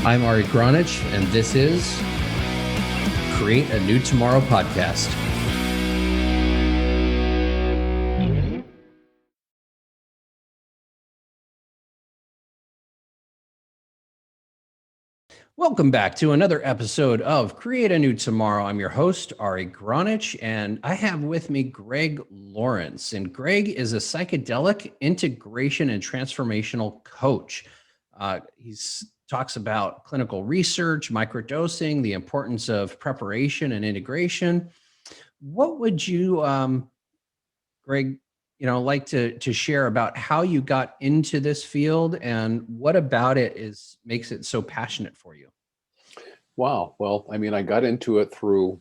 I'm Ari Gronich, and this is Create a New Tomorrow podcast. Welcome back to another episode of Create a New Tomorrow. I'm your host, Ari Gronich, and I have with me Greg Lawrence. And Greg is a psychedelic integration and transformational coach. He talks about clinical research, microdosing, the importance of preparation and integration. What would you, Greg, like to share about how you got into this field and what about it makes it so passionate for you? Wow. Well, I got into it through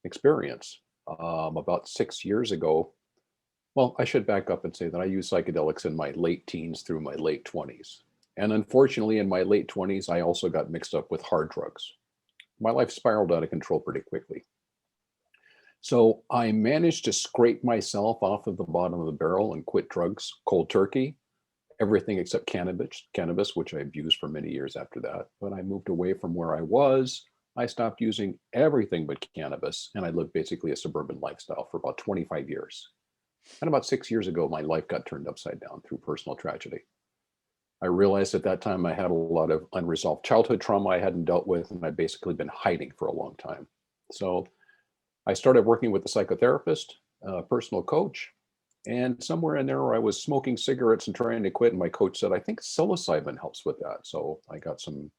experience. About 6 years ago, well, I should back up and say that I used psychedelics in my late teens through my late 20s. And unfortunately, in my late 20s, I also got mixed up with hard drugs. My life spiraled out of control pretty quickly. So I managed to scrape myself off of the bottom of the barrel and quit drugs cold turkey, everything except cannabis, which I abused for many years after that. But I moved away from where I was. I stopped using everything but cannabis, and I lived basically a suburban lifestyle for about 25 years. And about 6 years ago, my life got turned upside down through personal tragedy. I realized at that time I had a lot of unresolved childhood trauma I hadn't dealt with, and I'd basically been hiding for a long time. So I started working with a psychotherapist, a personal coach, and somewhere in there, I was smoking cigarettes and trying to quit. And my coach said, I think psilocybin helps with that. So I got some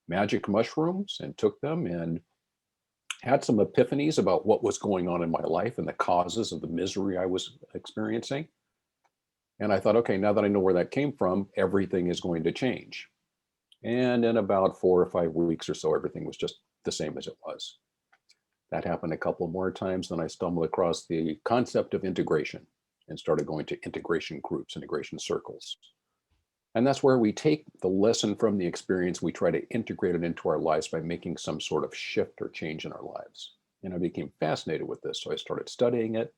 magic mushrooms and took them and had some epiphanies about what was going on in my life and the causes of the misery I was experiencing. And I thought, okay, now that I know where that came from, everything is going to change. And in about 4 or 5 weeks or so, everything was just the same as it was. That happened a couple more times. Then I stumbled across the concept of integration and started going to integration groups, integration circles. And that's where we take the lesson from the experience, we try to integrate it into our lives by making some sort of shift or change in our lives. And I became fascinated with this. So I started studying it.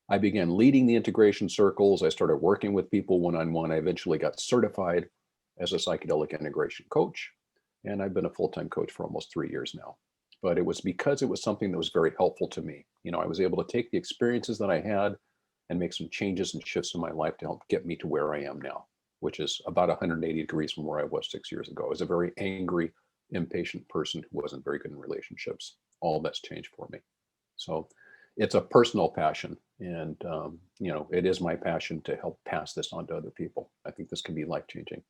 I began leading the integration circles. I started working with people one-on-one. I eventually got certified as a psychedelic integration coach. And I've been a full-time coach for almost 3 years now. But it was because it was something that was very helpful to me. I was able to take the experiences that I had and make some changes and shifts in my life to help get me to where I am now, which is about 180 degrees from where I was 6 years ago. I was a very angry, impatient person who wasn't very good in relationships. All that's changed for me. So it's a personal passion. And, it is my passion to help pass this on to other people. I think this can be life-changing.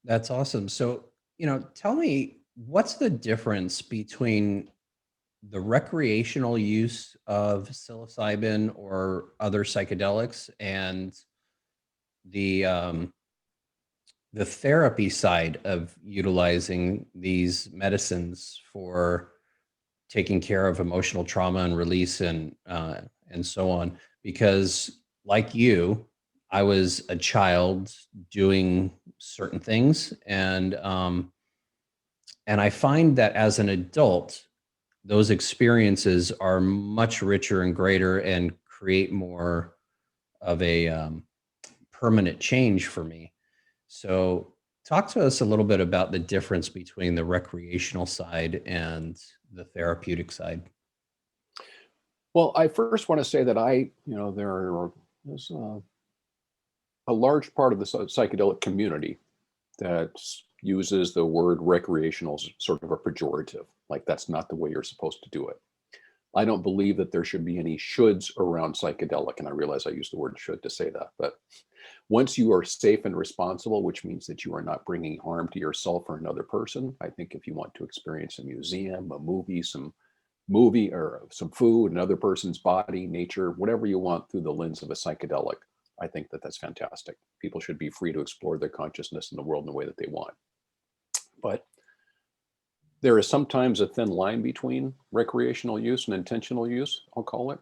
That's awesome. So, tell me, what's the difference between the recreational use of psilocybin or other psychedelics and the the therapy side of utilizing these medicines for taking care of emotional trauma and release and so on? Because like you, I was a child doing certain things, and I find that as an adult, those experiences are much richer and greater and create more of a permanent change for me. So, talk to us a little bit about the difference between the recreational side and the therapeutic side. Well, I first want to say that there's a large part of the psychedelic community that uses the word recreational as sort of a pejorative, like that's not the way you're supposed to do it. I don't believe that there should be any shoulds around psychedelic, and I realize I use the word should to say that, but once you are safe and responsible, which means that you are not bringing harm to yourself or another person, I think if you want to experience a museum, a movie, some movie or some food, another person's body, nature, whatever you want through the lens of a psychedelic, I think that that's fantastic. People should be free to explore their consciousness in the world in the way that they want. But there is sometimes a thin line between recreational use and intentional use, I'll call it.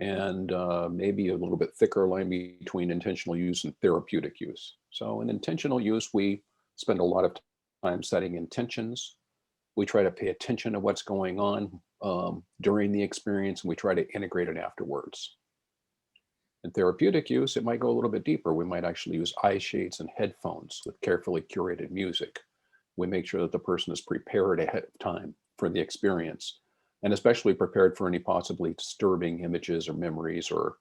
And maybe a little bit thicker line between intentional use and therapeutic use. So in intentional use, we spend a lot of time setting intentions. We try to pay attention to what's going on during the experience, and we try to integrate it afterwards. In therapeutic use, it might go a little bit deeper. We might actually use eye shades and headphones with carefully curated music. We make sure that the person is prepared ahead of time for the experience, and especially prepared for any possibly disturbing images or memories or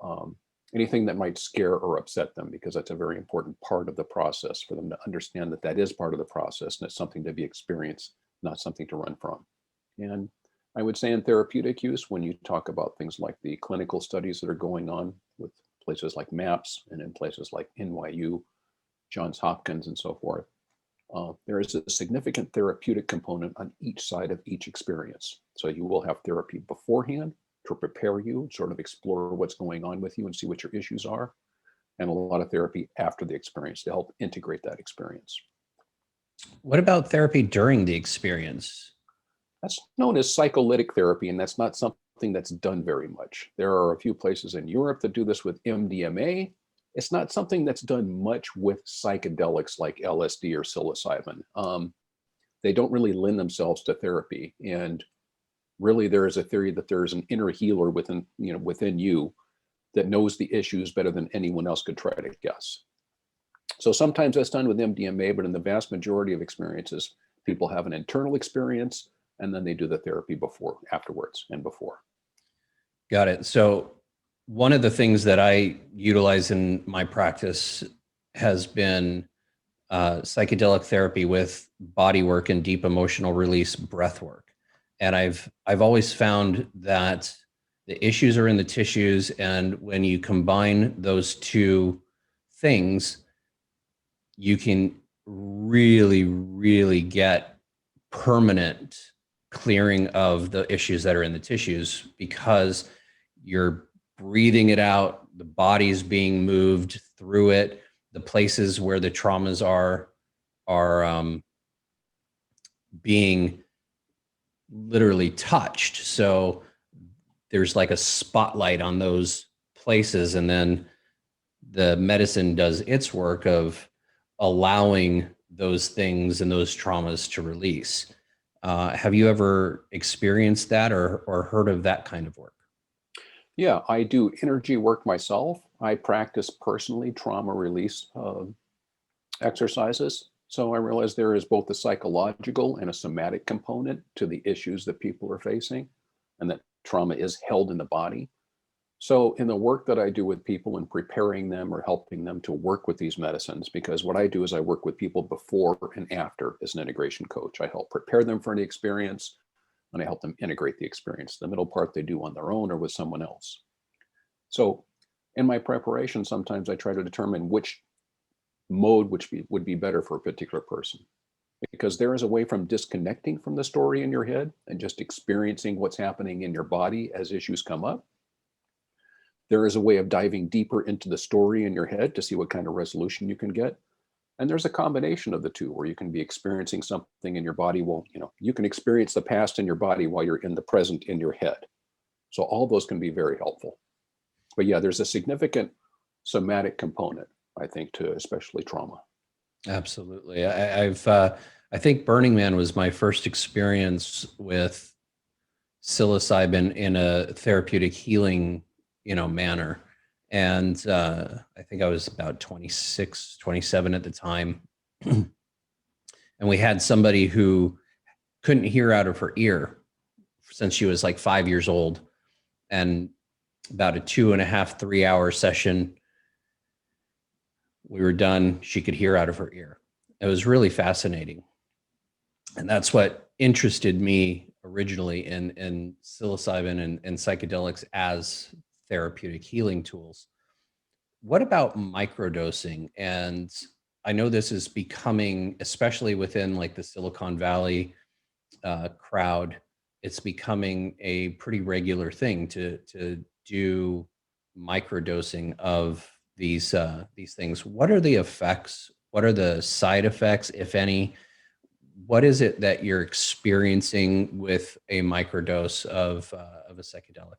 um, anything that might scare or upset them, because that's a very important part of the process for them to understand that that is part of the process and it's something to be experienced, not something to run from. And I would say in therapeutic use, when you talk about things like the clinical studies that are going on with places like MAPS and in places like NYU, Johns Hopkins, and so forth, there is a significant therapeutic component on each side of each experience. So you will have therapy beforehand to prepare you, sort of explore what's going on with you and see what your issues are, and a lot of therapy after the experience to help integrate that experience. What about therapy during the experience? That's known as psycholytic therapy, and that's not something that's done very much. There are a few places in Europe that do this with MDMA. It's not something that's done much with psychedelics like LSD or psilocybin. They don't really lend themselves to therapy. And really, there is a theory that there's an inner healer within you that knows the issues better than anyone else could try to guess. So sometimes that's done with MDMA, but in the vast majority of experiences, people have an internal experience and then they do the therapy afterwards and before. Got it. So one of the things that I utilize in my practice has been psychedelic therapy with body work and deep emotional release breath work. And I've always found that the issues are in the tissues, and when you combine those two things, you can really, really get permanent clearing of the issues that are in the tissues, because you're breathing it out, the body's being moved through it, the places where the traumas are being literally touched. So there's like a spotlight on those places, and then the medicine does its work of allowing those things and those traumas to release. Have you ever experienced that or heard of that kind of work? Yeah, I do energy work myself. I practice personally trauma release exercises. So I realize there is both a psychological and a somatic component to the issues that people are facing, and that trauma is held in the body. So in the work that I do with people and preparing them or helping them to work with these medicines, because what I do is I work with people before and after as an integration coach. I help prepare them for the experience and I help them integrate the experience. The middle part they do on their own or with someone else. So in my preparation, sometimes I try to determine which mode would be better for a particular person, because there is a way from disconnecting from the story in your head and just experiencing what's happening in your body as issues come up. There is a way of diving deeper into the story in your head to see what kind of resolution you can get. And there's a combination of the two where you can be experiencing something in your body. Well, you can experience the past in your body while you're in the present in your head. So all those can be very helpful. But yeah, there's a significant somatic component, I think, to especially trauma. Absolutely. I think Burning Man was my first experience with psilocybin in a therapeutic healing, manner. And I think I was about 26, 27 at the time. And we had somebody who couldn't hear out of her ear since she was like 5 years old. And about a 2.5, 3 hour session, we were done. She could hear out of her ear. It was really fascinating. And that's what interested me originally in psilocybin and psychedelics as therapeutic healing tools. What about microdosing? And I know this is becoming, especially within like the Silicon Valley crowd, it's becoming a pretty regular thing to do microdosing of these things. What are the effects? What are the side effects, if any? What is it that you're experiencing with a microdose of a psychedelic?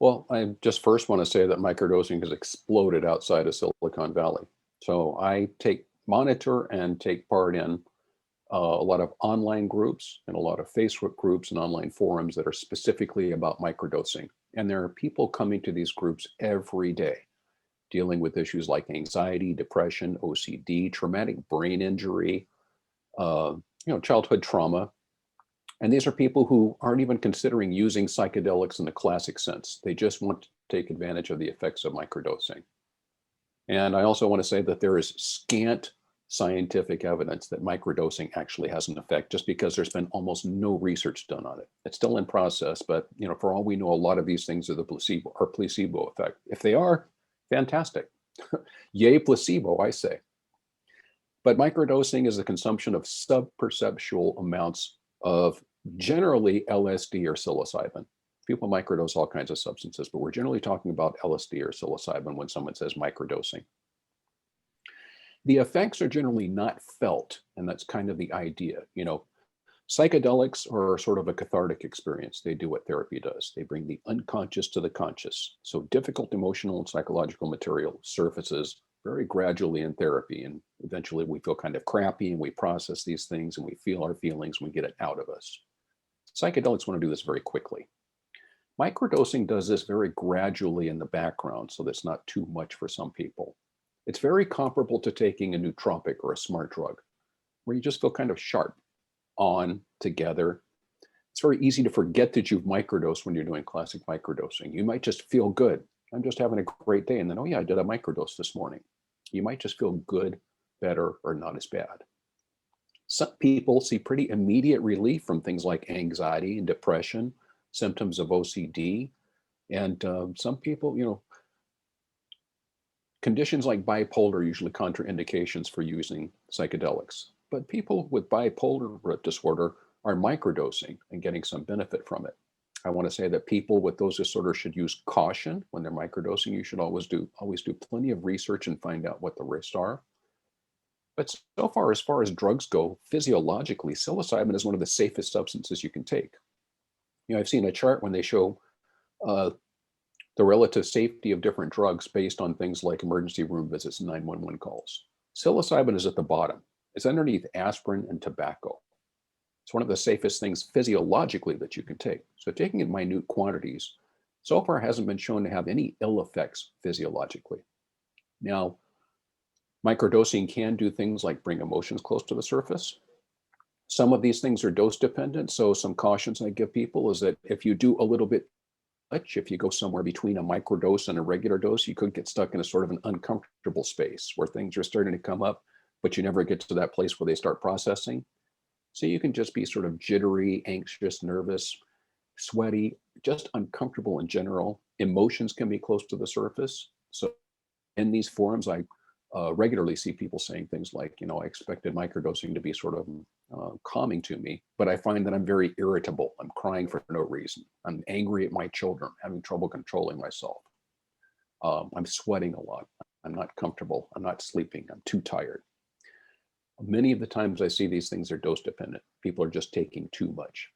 Well, I just first want to say that microdosing has exploded outside of Silicon Valley. So I monitor and take part in a lot of online groups and a lot of Facebook groups and online forums that are specifically about microdosing. And there are people coming to these groups every day dealing with issues like anxiety, depression, OCD, traumatic brain injury, childhood trauma. And these are people who aren't even considering using psychedelics in the classic sense. They just want to take advantage of the effects of microdosing. And I also want to say that there is scant scientific evidence that microdosing actually has an effect, just because there's been almost no research done on it. It's still in process, but for all we know, a lot of these things are the placebo effect. If they are, fantastic. Yay, placebo, I say. But microdosing is the consumption of sub-perceptual amounts of generally LSD or psilocybin. People microdose all kinds of substances, but we're generally talking about LSD or psilocybin when someone says microdosing. The effects are generally not felt, and that's kind of the idea. Psychedelics are sort of a cathartic experience. They do what therapy does. They bring the unconscious to the conscious. So difficult emotional and psychological material surfaces very gradually in therapy. And eventually we feel kind of crappy and we process these things and we feel our feelings and we get it out of us. Psychedelics want to do this very quickly. Microdosing does this very gradually in the background, so that's not too much for some people. It's very comparable to taking a nootropic or a smart drug, where you just feel kind of sharp, on, together. It's very easy to forget that you've microdosed when you're doing classic microdosing. You might just feel good. I'm just having a great day. And then, oh yeah, I did a microdose this morning. You might just feel good, better, or not as bad. Some people see pretty immediate relief from things like anxiety and depression, symptoms of OCD. And some people, conditions like bipolar are usually contraindications for using psychedelics. But people with bipolar disorder are microdosing and getting some benefit from it. I want to say that people with those disorders should use caution when they're microdosing. You should always do plenty of research and find out what the risks are. But so far as drugs go, physiologically, psilocybin is one of the safest substances you can take. I've seen a chart when they show the relative safety of different drugs based on things like emergency room visits and 911 calls. Psilocybin is at the bottom. It's underneath aspirin and tobacco. It's one of the safest things physiologically that you can take. So taking in minute quantities so far hasn't been shown to have any ill effects physiologically. Now, microdosing can do things like bring emotions close to the surface. Some of these things are dose dependent. So some cautions I give people is that if you do a little bit much, if you go somewhere between a microdose and a regular dose, you could get stuck in a sort of an uncomfortable space where things are starting to come up, but you never get to that place where they start processing. So you can just be sort of jittery, anxious, nervous, sweaty, just uncomfortable in general. Emotions can be close to the surface. So in these forums, I regularly see people saying things like, I expected microdosing to be sort of calming to me, but I find that I'm very irritable. I'm crying for no reason. I'm angry at my children, having trouble controlling myself. I'm sweating a lot. I'm not comfortable. I'm not sleeping. I'm too tired. Many of the times I see these things are dose dependent. People are just taking too much.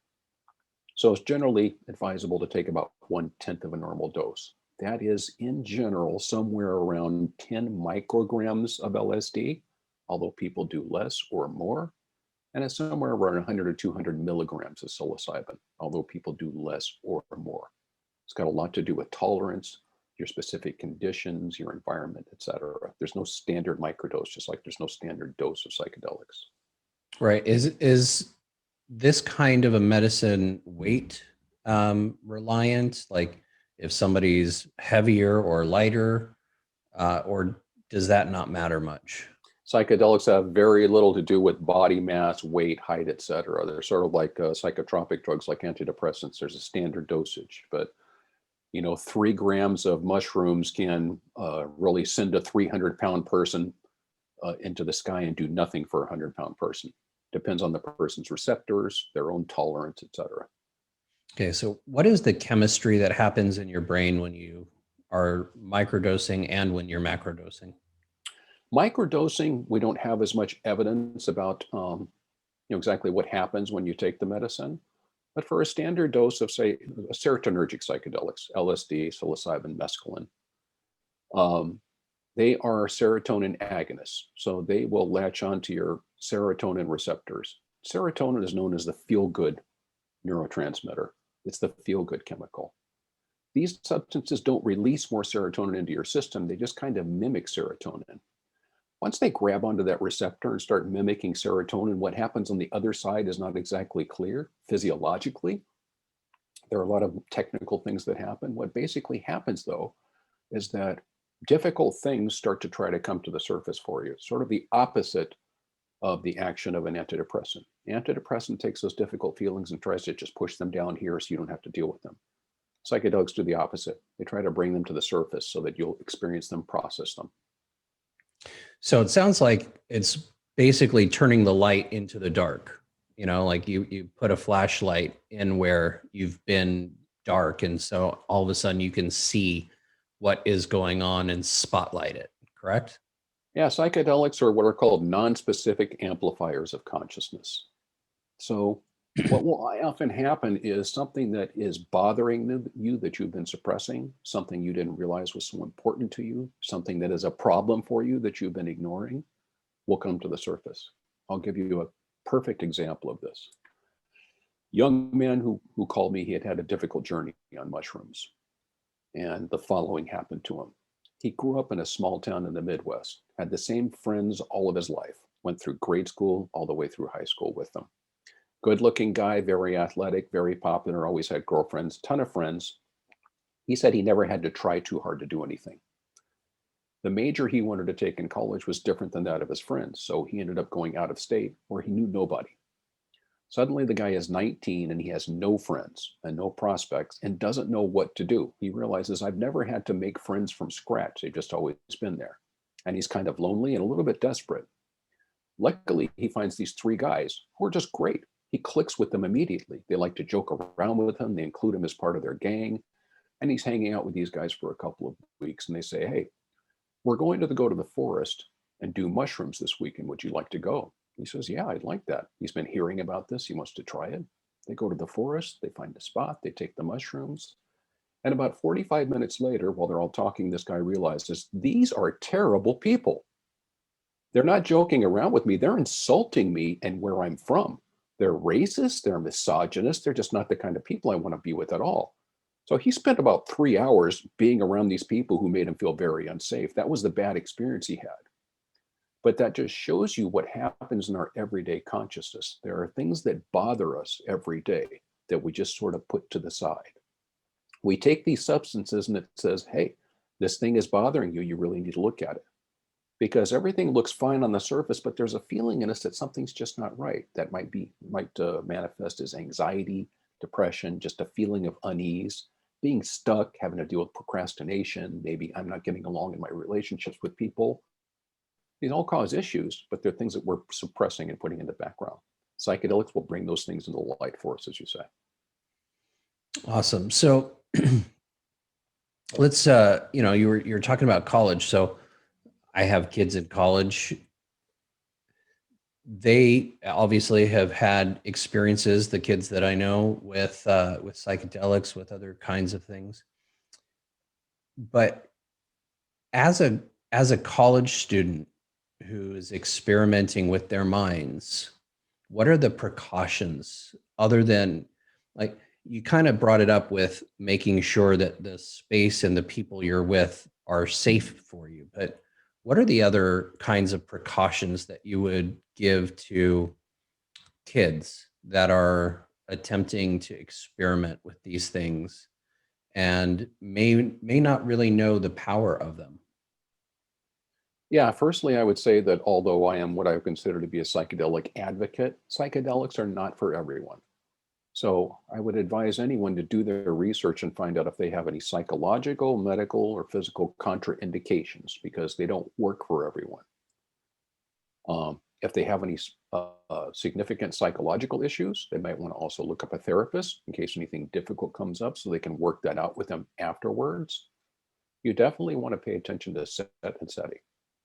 So it's generally advisable to take about 1/10 of a normal dose. That is, in general, somewhere around 10 micrograms of LSD, although people do less or more. And it's somewhere around 100 or 200 milligrams of psilocybin, although people do less or more. It's got a lot to do with tolerance, your specific conditions, your environment, etc. There's no standard microdose, just like there's no standard dose of psychedelics. Right. Is this kind of a medicine weight reliant? Like if somebody's heavier or lighter, or does that not matter much? Psychedelics have very little to do with body mass, weight, height, etc. They're sort of like psychotropic drugs, like antidepressants. There's a standard dosage, but 3 grams of mushrooms can really send a 300-pound person into the sky and do nothing for a 100-pound person. Depends on the person's receptors, their own tolerance, etc. Okay, so what is the chemistry that happens in your brain when you are microdosing and when you're macrodosing? Microdosing, we don't have as much evidence about exactly what happens when you take the medicine. But for a standard dose of, say, serotonergic psychedelics, LSD, psilocybin, mescaline, they are serotonin agonists. So they will latch onto your serotonin receptors. Serotonin is known as the feel-good neurotransmitter. It's the feel-good chemical. These substances don't release more serotonin into your system. They just kind of mimic serotonin. Once they grab onto that receptor and start mimicking serotonin, what happens on the other side is not exactly clear physiologically. There are a lot of technical things that happen. What basically happens, though, is that difficult things start to try to come to the surface for you, sort of the opposite of the action of an antidepressant. Antidepressant takes those difficult feelings and tries to just push them down here so you don't have to deal with them. Psychedelics do the opposite. They try to bring them to the surface so that you'll experience them, process them. So it sounds like it's basically turning the light into the dark. You know, like you put a flashlight in where you've been dark, and so all of a sudden you can see what is going on and spotlight it, correct? Yeah, psychedelics are what are called non-specific amplifiers of consciousness. So what will often happen is something that is bothering you that you've been suppressing, something you didn't realize was so important to you, something that is a problem for you that you've been ignoring, will come to the surface. I'll give you a perfect example of this. Young man who called me, he had had a difficult journey on mushrooms, and the following happened to him. He grew up in a small town in the Midwest, had the same friends all of his life, went through grade school all the way through high school with them. Good looking guy, very athletic, very popular, always had girlfriends, ton of friends. He said he never had to try too hard to do anything. The major he wanted to take in college was different than that of his friends, so he ended up going out of state where he knew nobody. Suddenly, the guy is 19 and he has no friends and no prospects and doesn't know what to do. He realizes, I've never had to make friends from scratch. They've just always been there. And he's kind of lonely and a little bit desperate. Luckily, he finds these three guys who are just great. He clicks with them immediately. They like to joke around with him. They include him as part of their gang. And he's hanging out with these guys for a couple of weeks. And they say, hey, we're going to go to the forest and do mushrooms this weekend. Would you like to go? He says, yeah, I'd like that. He's been hearing about this. He wants to try it. They go to the forest. They find a spot. They take the mushrooms. And about 45 minutes later, while they're all talking, this guy realizes these are terrible people. They're not joking around with me. They're insulting me and where I'm from. They're racist. They're misogynist. They're just not the kind of people I want to be with at all. So he spent about 3 hours being around these people who made him feel very unsafe. That was the bad experience he had. But that just shows you what happens in our everyday consciousness. There are things that bother us every day that we just sort of put to the side. We take these substances and it says, hey, this thing is bothering you. You really need to look at it. Because everything looks fine on the surface, but there's a feeling in us that something's just not right. That might manifest as anxiety, depression, just a feeling of unease, being stuck, having to deal with procrastination. Maybe I'm not getting along in my relationships with people. These all cause issues, but they're things that we're suppressing and putting in the background. Psychedelics will bring those things into the light for us, as you say. Awesome. So let's you're talking about college. So I have kids in college. They obviously have had experiences, the kids that I know, with psychedelics, with other kinds of things. But as a college student who is experimenting with their minds, what are the precautions other than, like, you kind of brought it up with making sure that the space and the people you're with are safe for you, but what are the other kinds of precautions that you would give to kids that are attempting to experiment with these things and may not really know the power of them? Yeah, firstly, I would say that although I am what I would consider to be a psychedelic advocate, psychedelics are not for everyone. So I would advise anyone to do their research and find out if they have any psychological, medical, or physical contraindications because they don't work for everyone. If they have any significant psychological issues, they might want to also look up a therapist in case anything difficult comes up so they can work that out with them afterwards. You definitely want to pay attention to set and setting.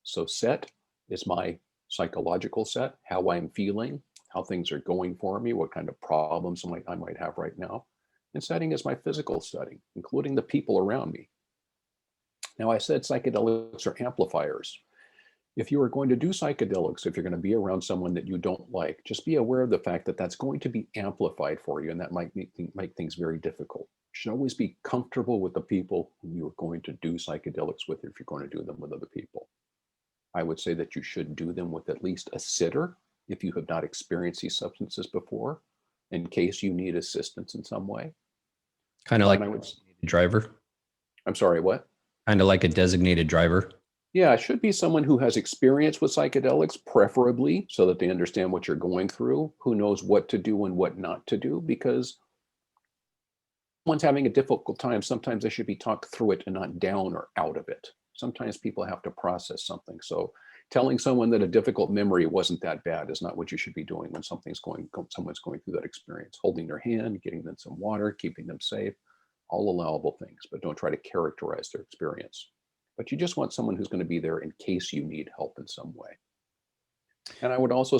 So set is my psychological set, how I'm feeling, how things are going for me, what kind of problems I might have right now. And setting is my physical setting, including the people around me. Now, I said psychedelics are amplifiers. If you are going to do psychedelics, if you're going to be around someone that you don't like, just be aware of the fact that that's going to be amplified for you, and that might make things very difficult. You should always be comfortable with the people who you're going to do psychedelics with if you're going to do them with other people. I would say that you should do them with at least a sitter if you have not experienced these substances before, in case you need assistance in some way. Kind of like And I a would, designated driver. I'm sorry, what? Kind of like a designated driver. Yeah, it should be someone who has experience with psychedelics, preferably, so that they understand what you're going through, who knows what to do and what not to do, because someone's having a difficult time, sometimes they should be talked through it and not down or out of it. Sometimes people have to process something. So telling someone that a difficult memory wasn't that bad is not what you should be doing when someone's going through that experience. Holding their hand, getting them some water, keeping them safe, all allowable things, but don't try to characterize their experience. But you just want someone who's going to be there in case you need help in some way. And I would also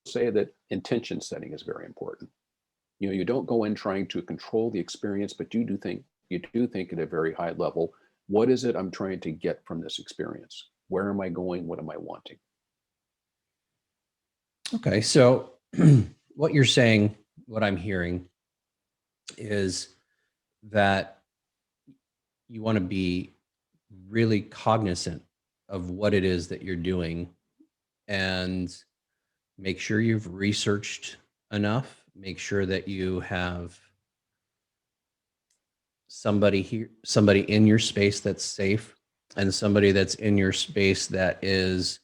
say that intention setting is very important. You don't go in trying to control the experience, but you do think at a very high level, what is it I'm trying to get from this experience? Where am I going? What am I wanting? Okay, so what you're saying, what I'm hearing is that you want to be really cognizant of what it is that you're doing and make sure you've researched enough, make sure that you have somebody in your space that's safe and somebody that's in your space that is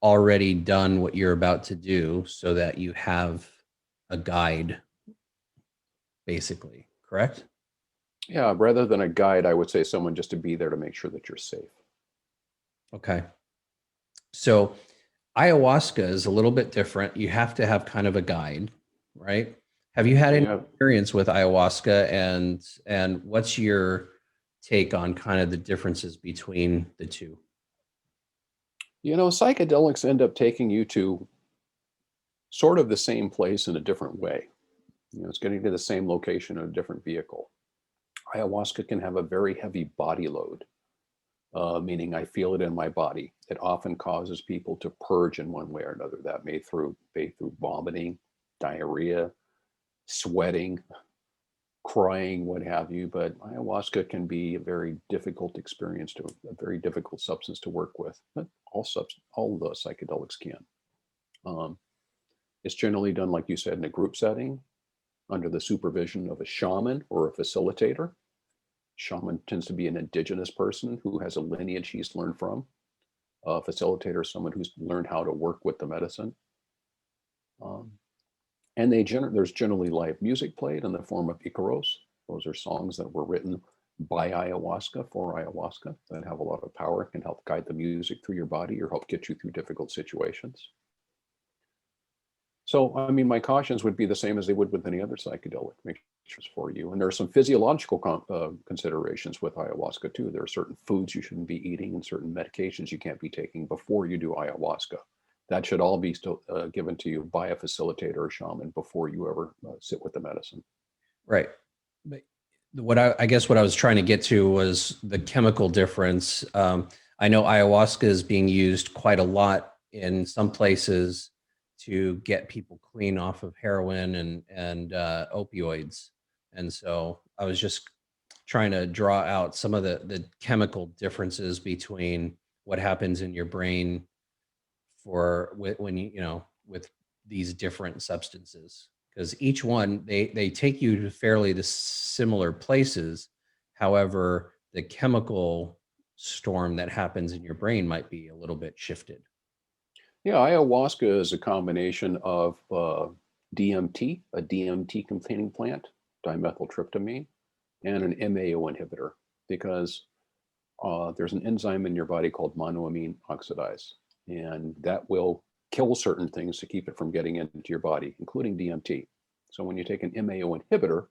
already done what you're about to do so that you have a guide, basically, correct? Yeah, rather than a guide, I would say someone just to be there to make sure that you're safe. Okay. So ayahuasca is a little bit different. You have to have kind of a guide, right? Have you had any Yeah, experience with ayahuasca and what's your take on kind of the differences between the two? psychedelics end up taking you to sort of the same place in a different way. It's getting to the same location in a different vehicle. Ayahuasca can have a very heavy body load, meaning I feel it in my body. It often causes people to purge in one way or another. That may be through vomiting, diarrhea, sweating, crying, what have you. But ayahuasca can be a very difficult experience a very difficult substance to work with. But all the psychedelics can. Um, it's generally done, like you said, in a group setting under the supervision of a shaman or a facilitator. Shaman tends to be an indigenous person who has a lineage he's learned from. A facilitator is someone who's learned how to work with the medicine. Um, and there's generally live music played in the form of icaros. Those are songs that were written by ayahuasca for ayahuasca that have a lot of power, can help guide the music through your body or help get you through difficult situations. So, I mean, my cautions would be the same as they would with any other psychedelic. Make sure it's for you. And there are some physiological considerations with ayahuasca too. There are certain foods you shouldn't be eating and certain medications you can't be taking before you do ayahuasca. That should all be still given to you by a facilitator or shaman before you ever sit with the medicine. Right. But I guess what I was trying to get to was the chemical difference. I know ayahuasca is being used quite a lot in some places to get people clean off of heroin and opioids, and so I was just trying to draw out some of the chemical differences between what happens in your brain when with these different substances, because each one they take you to fairly the similar places. However, the chemical storm that happens in your brain might be a little bit shifted. Yeah, ayahuasca is a combination of DMT, a DMT containing plant, dimethyltryptamine, and an MAO inhibitor, because there's an enzyme in your body called monoamine oxidase, and that will kill certain things to keep it from getting into your body, including DMT. So when you take an MAO inhibitor,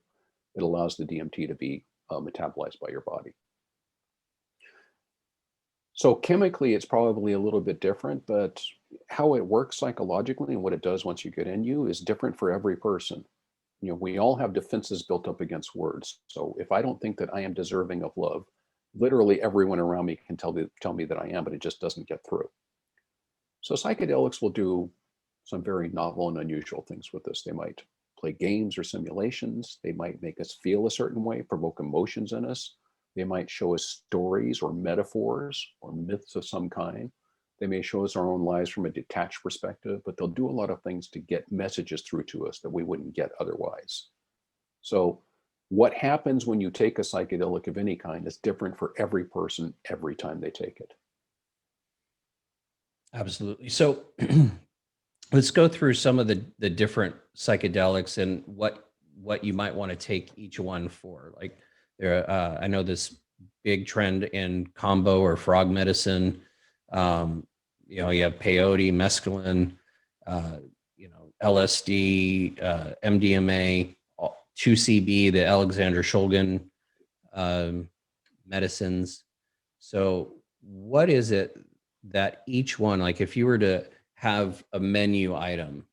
it allows the DMT to be metabolized by your body. So chemically, it's probably a little bit different, but how it works psychologically and what it does once you get in you is different for every person. We all have defenses built up against words. So if I don't think that I am deserving of love, literally everyone around me can tell me that I am, but it just doesn't get through. So psychedelics will do some very novel and unusual things with this. They might play games or simulations. They might make us feel a certain way, provoke emotions in us. They might show us stories or metaphors or myths of some kind. They may show us our own lives from a detached perspective, but they'll do a lot of things to get messages through to us that we wouldn't get otherwise. So what happens when you take a psychedelic of any kind is different for every person every time they take it. Absolutely. So let's go through some of the different psychedelics and what you might want to take each one for. Like there, I know this big trend in combo or frog medicine. You have peyote, mescaline, uh, LSD, MDMA, 2CB, the Alexander Shulgin um, medicines. So, what is it that each one, like if you were to have a menu item,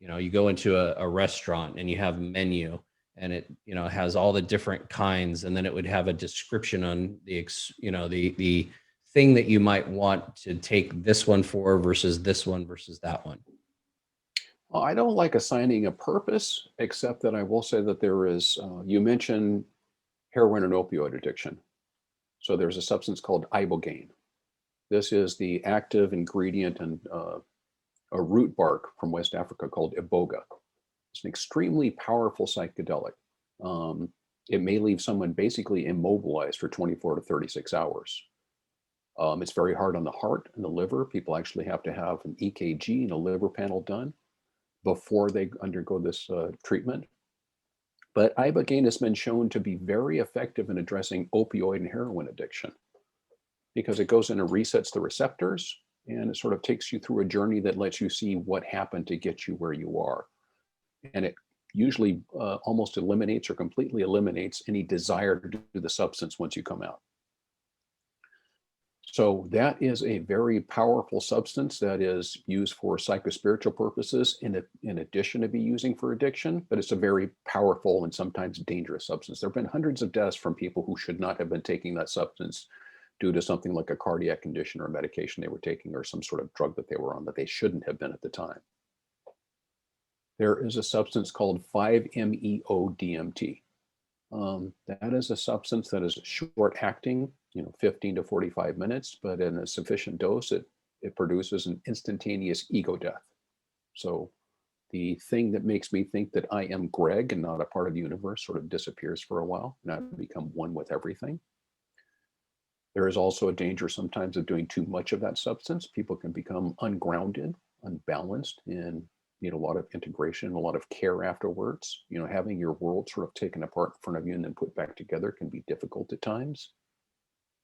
you go into a restaurant and you have a menu and it, has all the different kinds, and then it would have a description on the thing that you might want to take this one for versus this one versus that one. Well, I don't like assigning a purpose, except that I will say that there is, you mentioned heroin and opioid addiction. So there's a substance called Ibogaine. This is the active ingredient in a root bark from West Africa called Iboga. It's an extremely powerful psychedelic. It may leave someone basically immobilized for 24 to 36 hours. It's very hard on the heart and the liver. People actually have to have an EKG and a liver panel done before they undergo this treatment. But Ibogaine has been shown to be very effective in addressing opioid and heroin addiction because it goes in and resets the receptors, and it sort of takes you through a journey that lets you see what happened to get you where you are. And it usually almost eliminates or completely eliminates any desire to do the substance once you come out. So that is a very powerful substance that is used for psychospiritual purposes in addition to be using for addiction, but it's a very powerful and sometimes dangerous substance. There have been hundreds of deaths from people who should not have been taking that substance due to something like a cardiac condition or medication they were taking or some sort of drug that they were on that they shouldn't have been at the time. There is a substance called 5-MeO-DMT. That is a substance that is short acting, 15 to 45 minutes, but in a sufficient dose, it produces an instantaneous ego death. So the thing that makes me think that I am Greg and not a part of the universe sort of disappears for a while, and I become one with everything. There is also a danger sometimes of doing too much of that substance. People can become ungrounded, unbalanced, and need a lot of integration, a lot of care afterwards. Having your world sort of taken apart in front of you and then put back together can be difficult at times.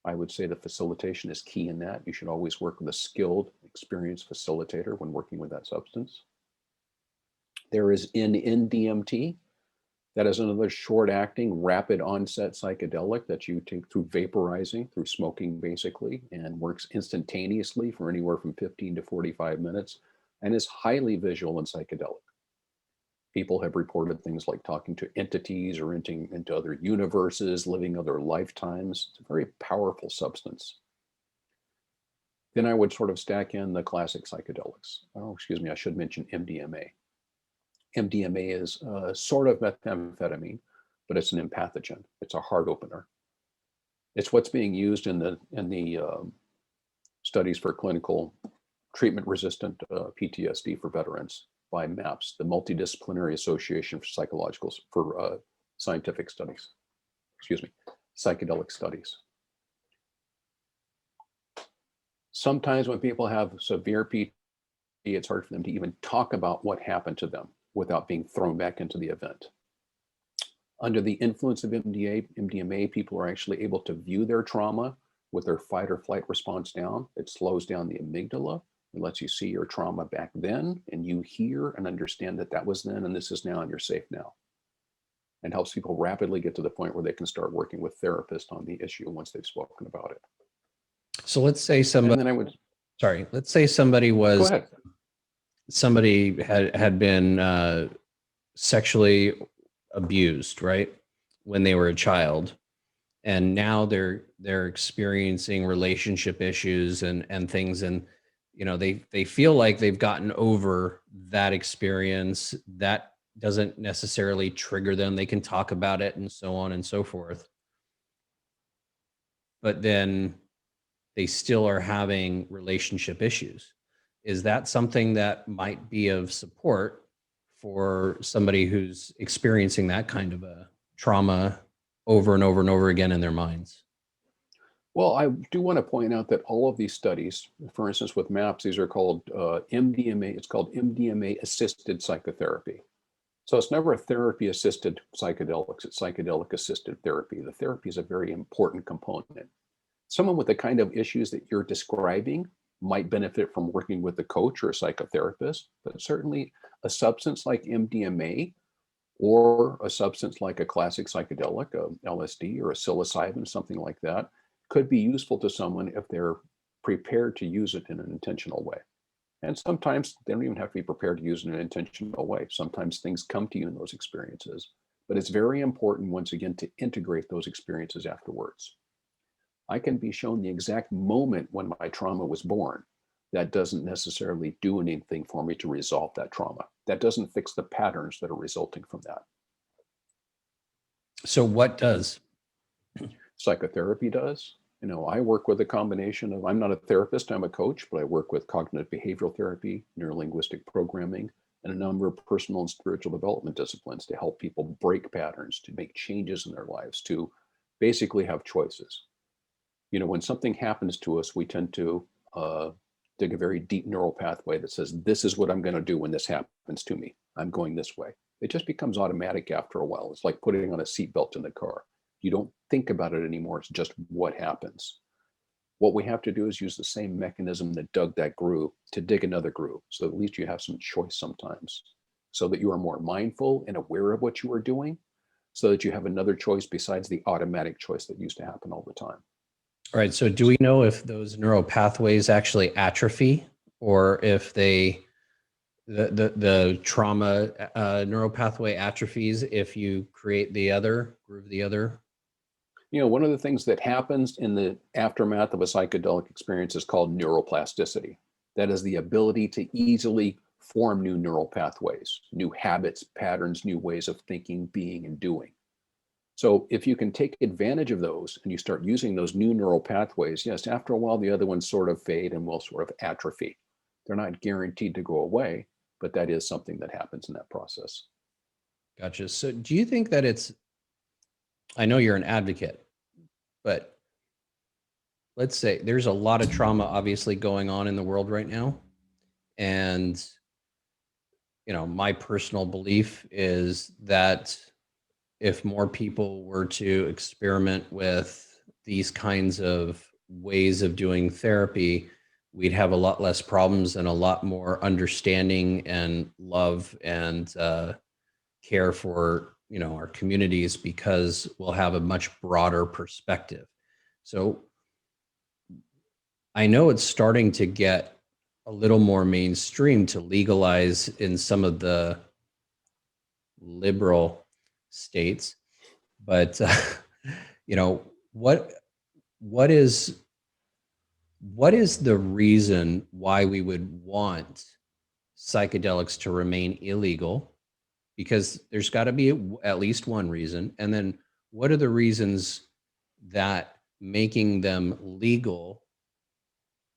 I would say the facilitation is key in that. You should always work with a skilled, experienced facilitator when working with that substance. There is NN-DMT. That is another short-acting, rapid onset psychedelic that you take through vaporizing, through smoking basically, and works instantaneously for anywhere from 15 to 45 minutes, and is highly visual and psychedelic. People have reported things like talking to entities or into other universes, living other lifetimes. It's a very powerful substance. Then I would sort of stack in the classic psychedelics. Oh, excuse me, I should mention MDMA. MDMA is sort of methamphetamine, but it's an empathogen. It's a heart opener. It's what's being used in the studies for clinical treatment-resistant PTSD for veterans by MAPS, the Multidisciplinary Association for Scientific Studies. Excuse me, Psychedelic Studies. Sometimes when people have severe PTSD, it's hard for them to even talk about what happened to them without being thrown back into the event. Under the influence of MDMA, people are actually able to view their trauma with their fight or flight response down. It slows down the amygdala. It lets you see your trauma back then, and you hear and understand that that was then and this is now, and you're safe now. And helps people rapidly get to the point where they can start working with therapists on the issue once they've spoken about it. So let's say somebody, let's say somebody was, go ahead. Somebody had been sexually abused, right, when they were a child, and now they're experiencing relationship issues and things, and they feel like they've gotten over that experience. That doesn't necessarily trigger them. They can talk about it and so on and so forth, but then they still are having relationship issues. Is that something that might be of support for somebody who's experiencing that kind of a trauma over and over and over again in their minds? Well, I do want to point out that all of these studies, for instance, with MAPS, these are called MDMA. It's called MDMA assisted psychotherapy. So it's never a therapy assisted psychedelics, it's psychedelic assisted therapy. The therapy is a very important component. Someone with the kind of issues that you're describing might benefit from working with a coach or a psychotherapist, but certainly a substance like MDMA or a substance like a classic psychedelic, a LSD or a psilocybin, something like that, could be useful to someone if they're prepared to use it in an intentional way. And sometimes they don't even have to be prepared to use it in an intentional way. Sometimes things come to you in those experiences, but it's very important, once again, to integrate those experiences afterwards. I can be shown the exact moment when my trauma was born. That doesn't necessarily do anything for me to resolve that trauma. That doesn't fix the patterns that are resulting from that. So what does? Psychotherapy does. I work with a combination of, I'm not a therapist, I'm a coach, but I work with cognitive behavioral therapy, neurolinguistic programming, and a number of personal and spiritual development disciplines to help people break patterns, to make changes in their lives, to basically have choices. When something happens to us, we tend to dig a very deep neural pathway that says, this is what I'm going to do when this happens to me. I'm going this way. It just becomes automatic after a while. It's like putting on a seatbelt in the car. You don't think about it anymore. It's just what happens. What we have to do is use the same mechanism that dug that groove to dig another groove. So at least you have some choice sometimes, so that you are more mindful and aware of what you are doing, so that you have another choice besides the automatic choice that used to happen all the time. All right. So do we know if those neural pathways actually atrophy, or if the trauma neural pathway atrophies if you create the other, groove the other? One of the things that happens in the aftermath of a psychedelic experience is called neuroplasticity. That is the ability to easily form new neural pathways, new habits, patterns, new ways of thinking, being, and doing. So if you can take advantage of those and you start using those new neural pathways, yes, after a while, the other ones sort of fade and will sort of atrophy. They're not guaranteed to go away, but that is something that happens in that process. Gotcha. So do you think that I know you're an advocate, but let's say there's a lot of trauma obviously going on in the world right now. And, my personal belief is that if more people were to experiment with these kinds of ways of doing therapy, we'd have a lot less problems and a lot more understanding and love and care for our communities, because we'll have a much broader perspective. So I know it's starting to get a little more mainstream to legalize in some of the liberal states, but you know what what is what is the reason why we would want psychedelics to remain illegal? Because there's got to be at least one reason. And then what are the reasons that making them legal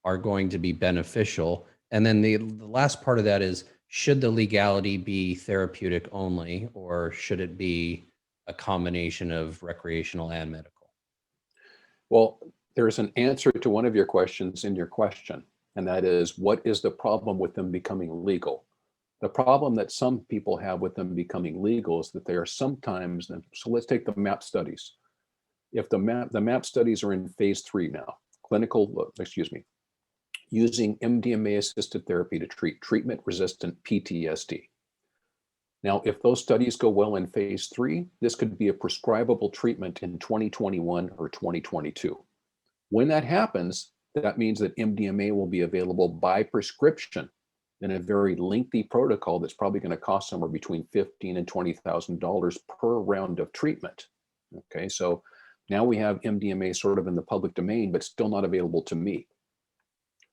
are going to be beneficial? And then the last part of that is, should the legality be therapeutic only, or should it be a combination of recreational and medical? Well, there's an answer to one of your questions in your question, and that is, what is the problem with them becoming legal? The problem that some people have with them becoming legal is that they are sometimes, so let's take the MAP studies. If the MAP studies are in phase 3 now, using MDMA assisted therapy to treat treatment resistant PTSD. Now, if those studies go well in phase 3, this could be a prescribable treatment in 2021 or 2022. When that happens, that means that MDMA will be available by prescription in a very lengthy protocol that's probably going to cost somewhere between $15,000 and $20,000 per round of treatment. Okay, so now we have MDMA sort of in the public domain, but still not available to me.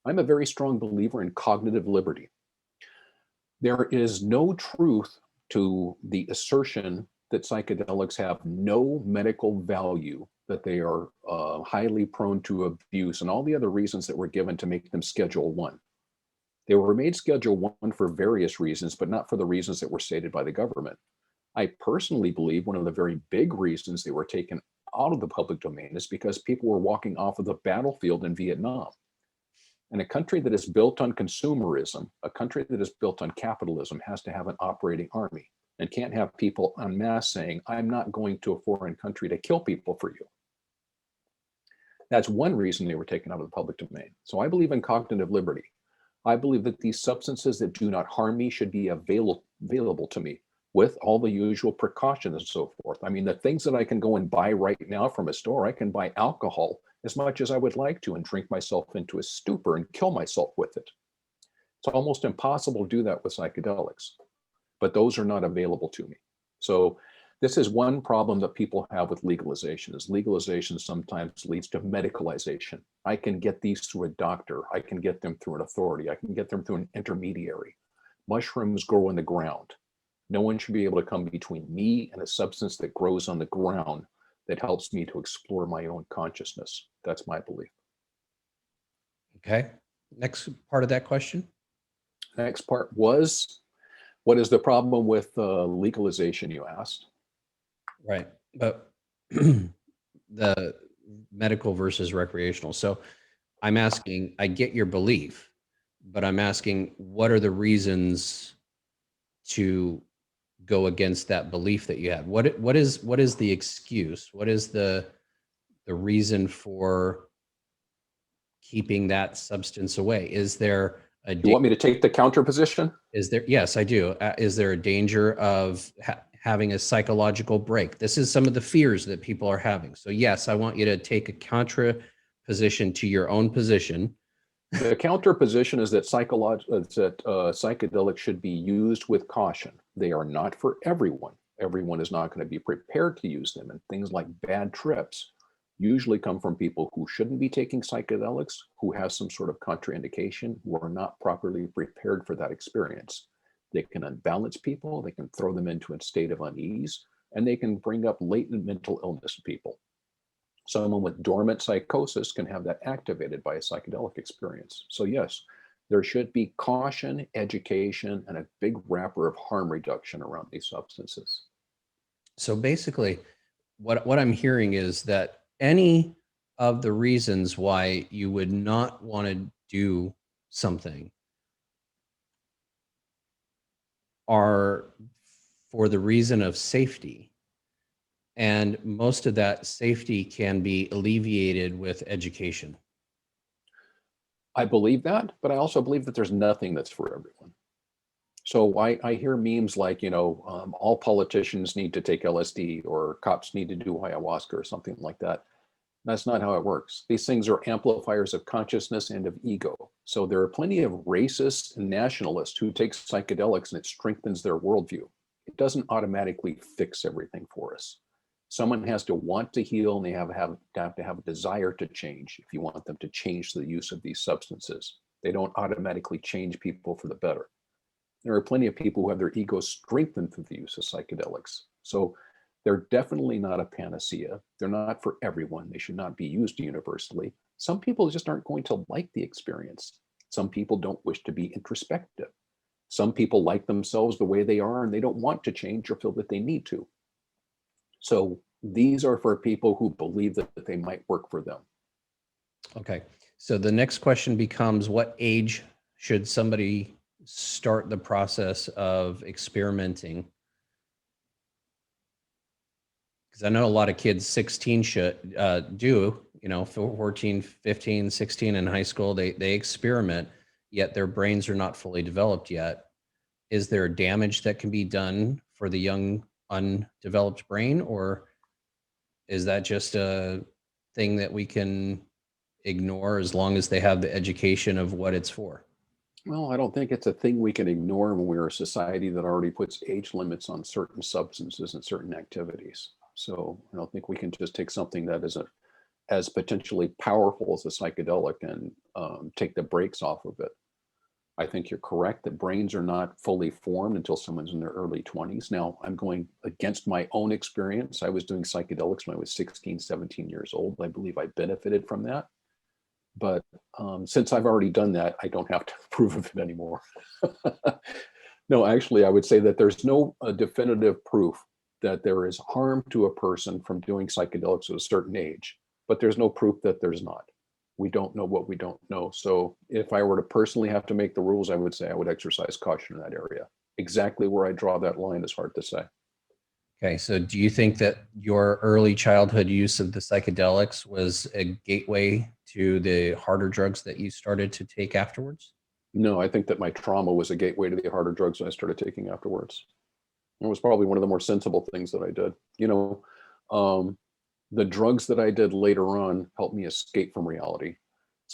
I'm a very strong believer in cognitive liberty. There is no truth to the assertion that psychedelics have no medical value that they are highly prone to abuse, and all the other reasons that were given to make them Schedule 1. They were made Schedule 1 for various reasons, but not for the reasons that were stated by the government. I personally believe one of the very big reasons they were taken out of the public domain is because people were walking off of the battlefield in Vietnam. And a country that is built on consumerism, a country that is built on capitalism, has to have an operating army and can't have people en masse saying, I'm not going to a foreign country to kill people for you. That's one reason they were taken out of the public domain. So I believe in cognitive liberty. I believe that these substances that do not harm me should be available to me with all the usual precautions and so forth. I mean, the things that I can go and buy right now from a store, I can buy alcohol as much as I would like to and drink myself into a stupor and kill myself with it. It's almost impossible to do that with psychedelics, but those are not available to me. So this is one problem that people have with legalization, is legalization sometimes leads to medicalization. I can get these through a doctor. I can get them through an authority. I can get them through an intermediary. Mushrooms grow in the ground. No one should be able to come between me and a substance that grows on the ground that helps me to explore my own consciousness. That's my belief. Okay. Next part of that question. Next part was, what is the problem with legalization, you asked? Right. But the medical versus recreational. So I'm asking, I get your belief, but I'm asking, what are the reasons to go against that belief that you have? What is the excuse? What is the reason for keeping that substance away? Is there a You want me to take the counter position? Yes, I do. Is there a danger of having a psychological break? This is some of the fears that people are having. So yes, I want you to take a contra position to your own position. The counter position is that psychedelics should be used with caution. They are not for everyone. Everyone is not going to be prepared to use them, and things like bad trips usually come from people who shouldn't be taking psychedelics, who have some sort of contraindication, who are not properly prepared for that experience. They can unbalance people, they can throw them into a state of unease, and they can bring up latent mental illness in people. Someone with dormant psychosis can have that activated by a psychedelic experience. So yes, there should be caution, education, and a big wrapper of harm reduction around these substances. So basically, what I'm hearing is that any of the reasons why you would not want to do something are for the reason of safety. And most of that safety can be alleviated with education. I believe that, but I also believe that there's nothing that's for everyone. So I hear memes like, all politicians need to take LSD or cops need to do ayahuasca or something like that. That's not how it works. These things are amplifiers of consciousness and of ego. So there are plenty of racists and nationalists who take psychedelics and it strengthens their worldview. It doesn't automatically fix everything for us. Someone has to want to heal, and they have to have a desire to change if you want them to change the use of these substances. They don't automatically change people for the better. There are plenty of people who have their egos strengthened through the use of psychedelics. So they're definitely not a panacea. They're not for everyone. They should not be used universally. Some people just aren't going to like the experience. Some people don't wish to be introspective. Some people like themselves the way they are and they don't want to change or feel that they need to. So these are for people who believe that they might work for them. Okay. So the next question becomes, what age should somebody start the process of experimenting? Because I know a lot of kids 16 should do, 14, 15, 16 in high school, they experiment, yet their brains are not fully developed yet. Is there damage that can be done for the young undeveloped brain, or is that just a thing that we can ignore as long as they have the education of what it's for? Well, I don't think it's a thing we can ignore when we're a society that already puts age limits on certain substances and certain activities. So I don't think we can just take something that is as potentially powerful as a psychedelic and take the brakes off of it. I think you're correct that brains are not fully formed until someone's in their early 20s. Now, I'm going against my own experience. I was doing psychedelics when I was 16, 17 years old. I believe I benefited from that. But since I've already done that, I don't have to approve of it anymore. No, actually, I would say that there's no definitive proof that there is harm to a person from doing psychedelics at a certain age, but there's no proof that there's not. We don't know what we don't know. So if I were to personally have to make the rules, I would say I would exercise caution in that area. Exactly where I draw that line is hard to say. Okay, so do you think that your early childhood use of the psychedelics was a gateway to the harder drugs that you started to take afterwards? No, I think that my trauma was a gateway to the harder drugs I started taking afterwards. It was probably one of the more sensible things that I did. The drugs that I did later on helped me escape from reality.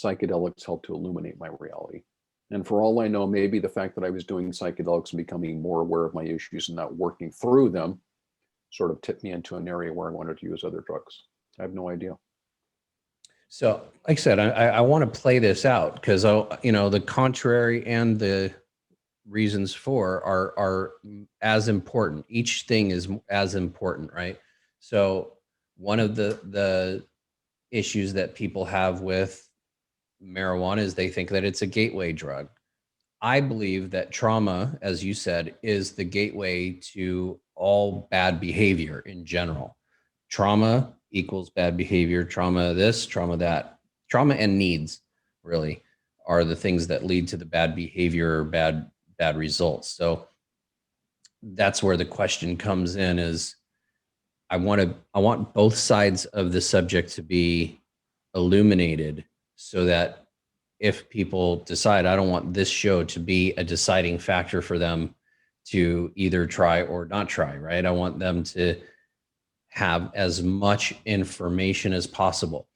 Psychedelics helped to illuminate my reality. And for all I know, maybe the fact that I was doing psychedelics and becoming more aware of my issues and not working through them sort of tipped me into an area where I wanted to use other drugs. I have no idea. So, like I said, I want to play this out because the contrary and the reasons for are as important. Each thing is as important, right? So, one of the issues that people have with marijuana is they think that it's a gateway drug. I believe that trauma, as you said, is the gateway to all bad behavior in general. Trauma equals bad behavior, trauma this, trauma that. Trauma and needs really are the things that lead to the bad behavior or bad results. So that's where the question comes in is I want both sides of the subject to be illuminated so that if people decide I don't want this show to be a deciding factor for them to either try or not try, right? I want them to have as much information as possible.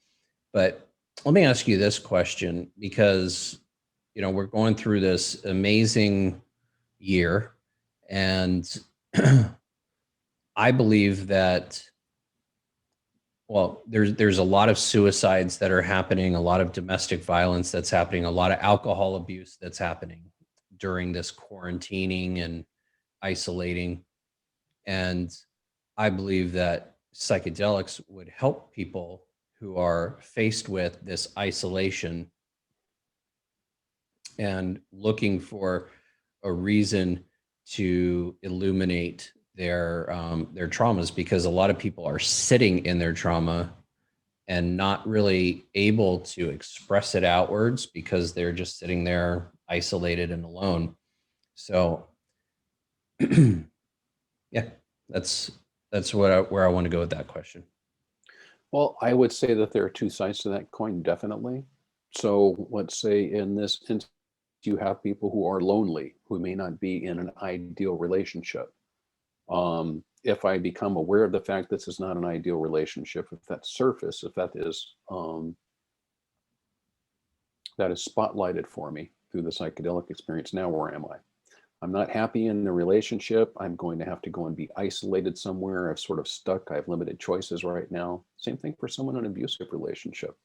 But let me ask you this question because we're going through this amazing year and I believe that there's a lot of suicides that are happening, a lot of domestic violence that's happening, a lot of alcohol abuse that's happening during this quarantining and isolating. And I believe that psychedelics would help people who are faced with this isolation and looking for a reason to illuminate their traumas, because a lot of people are sitting in their trauma and not really able to express it outwards because they're just sitting there isolated and alone. So yeah, that's where I want to go with that question. Well, I would say that there are two sides to that coin, definitely. So let's say in this instance, you have people who are lonely, who may not be in an ideal relationship. If I become aware of the fact this is not an ideal relationship, if that's surface, if that is spotlighted for me through the psychedelic experience, now where am I? I'm not happy in the relationship. I'm going to have to go and be isolated somewhere. I've sort of stuck. I have limited choices right now. Same thing for someone in an abusive relationship.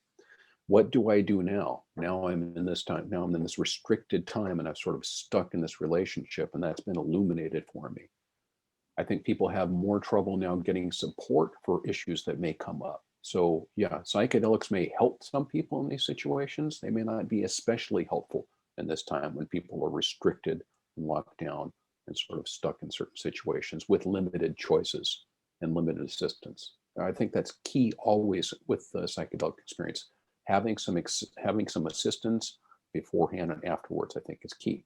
What do I do now? Now I'm in this time. Now I'm in this restricted time and I've sort of stuck in this relationship and that's been illuminated for me. I think people have more trouble now getting support for issues that may come up. So yeah, psychedelics may help some people in these situations. They may not be especially helpful in this time when people are restricted and locked down and sort of stuck in certain situations with limited choices and limited assistance. I think that's key always with the psychedelic experience. Having some assistance beforehand and afterwards, I think is key.